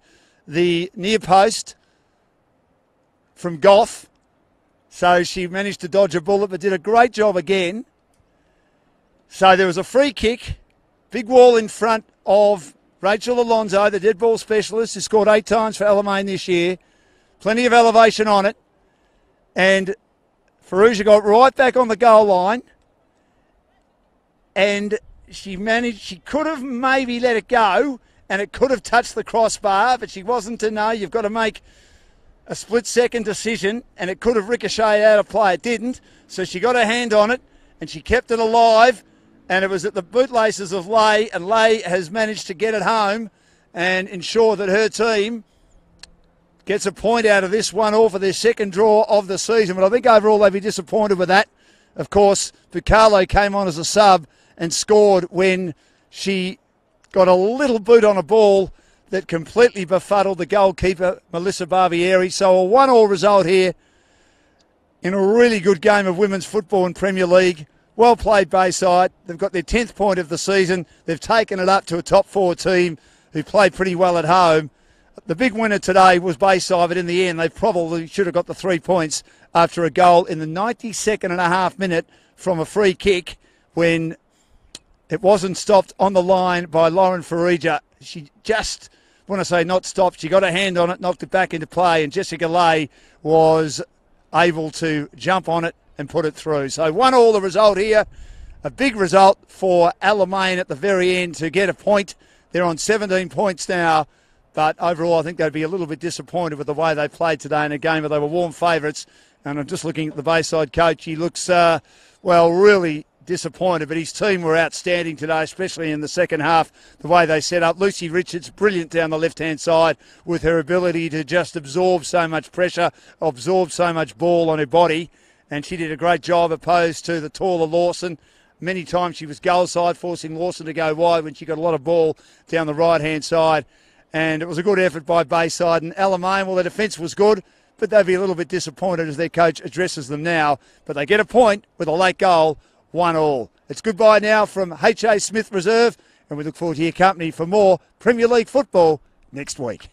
the near post from Goff. So she managed to dodge a bullet, but did a great job again. So there was a free kick, big wall in front of Rachel Alonso, the dead ball specialist, who scored 8 times for Alamein this year. Plenty of elevation on it. And Ferrugia got right back on the goal line. And she could have maybe let it go, and it could have touched the crossbar, but she wasn't to know. You've got to make a split-second decision, and it could have ricocheted out of play. It didn't, so she got her hand on it, and she kept it alive, and it was at the bootlaces of Lay, and Lay has managed to get it home and ensure that her team gets a point out of this 1-1 for their second draw of the season. But I think overall they'd be disappointed with that. Of course, Bucalo came on as a sub and scored when she got a little boot on a ball that completely befuddled the goalkeeper, Melissa Barbieri. So a 1-1 result here in a really good game of women's football in Premier League. Well played, Bayside. They've got their 10th point of the season. They've taken it up to a top 4 team who played pretty well at home. The big winner today was Bayside, but in the end, they probably should have got the 3 points after a goal in the 92nd and a half minute from a free kick when it wasn't stopped on the line by Lauren Ferrugia. She just, when I say not stopped, she got her hand on it, knocked it back into play, and Jessica Lay was able to jump on it and put it through. So 1-1 the result here. A big result for Alamein at the very end to get a point. They're on 17 points now. But overall, I think they'd be a little bit disappointed with the way they played today in a game where they were warm favourites. And I'm just looking at the Bayside coach. He looks, really disappointed. But his team were outstanding today, especially in the second half, the way they set up. Lucy Richards, brilliant down the left-hand side with her ability to just absorb so much pressure, absorb so much ball on her body. And she did a great job opposed to the taller Lawson. Many times she was goal side, forcing Lawson to go wide when she got a lot of ball down the right-hand side. And it was a good effort by Bayside. And Alamein, well, their defence was good, but they'd be a little bit disappointed as their coach addresses them now. But they get a point with a late goal, 1-1. It's goodbye now from H.A. Smith Reserve, and we look forward to your company for more Premier League football next week.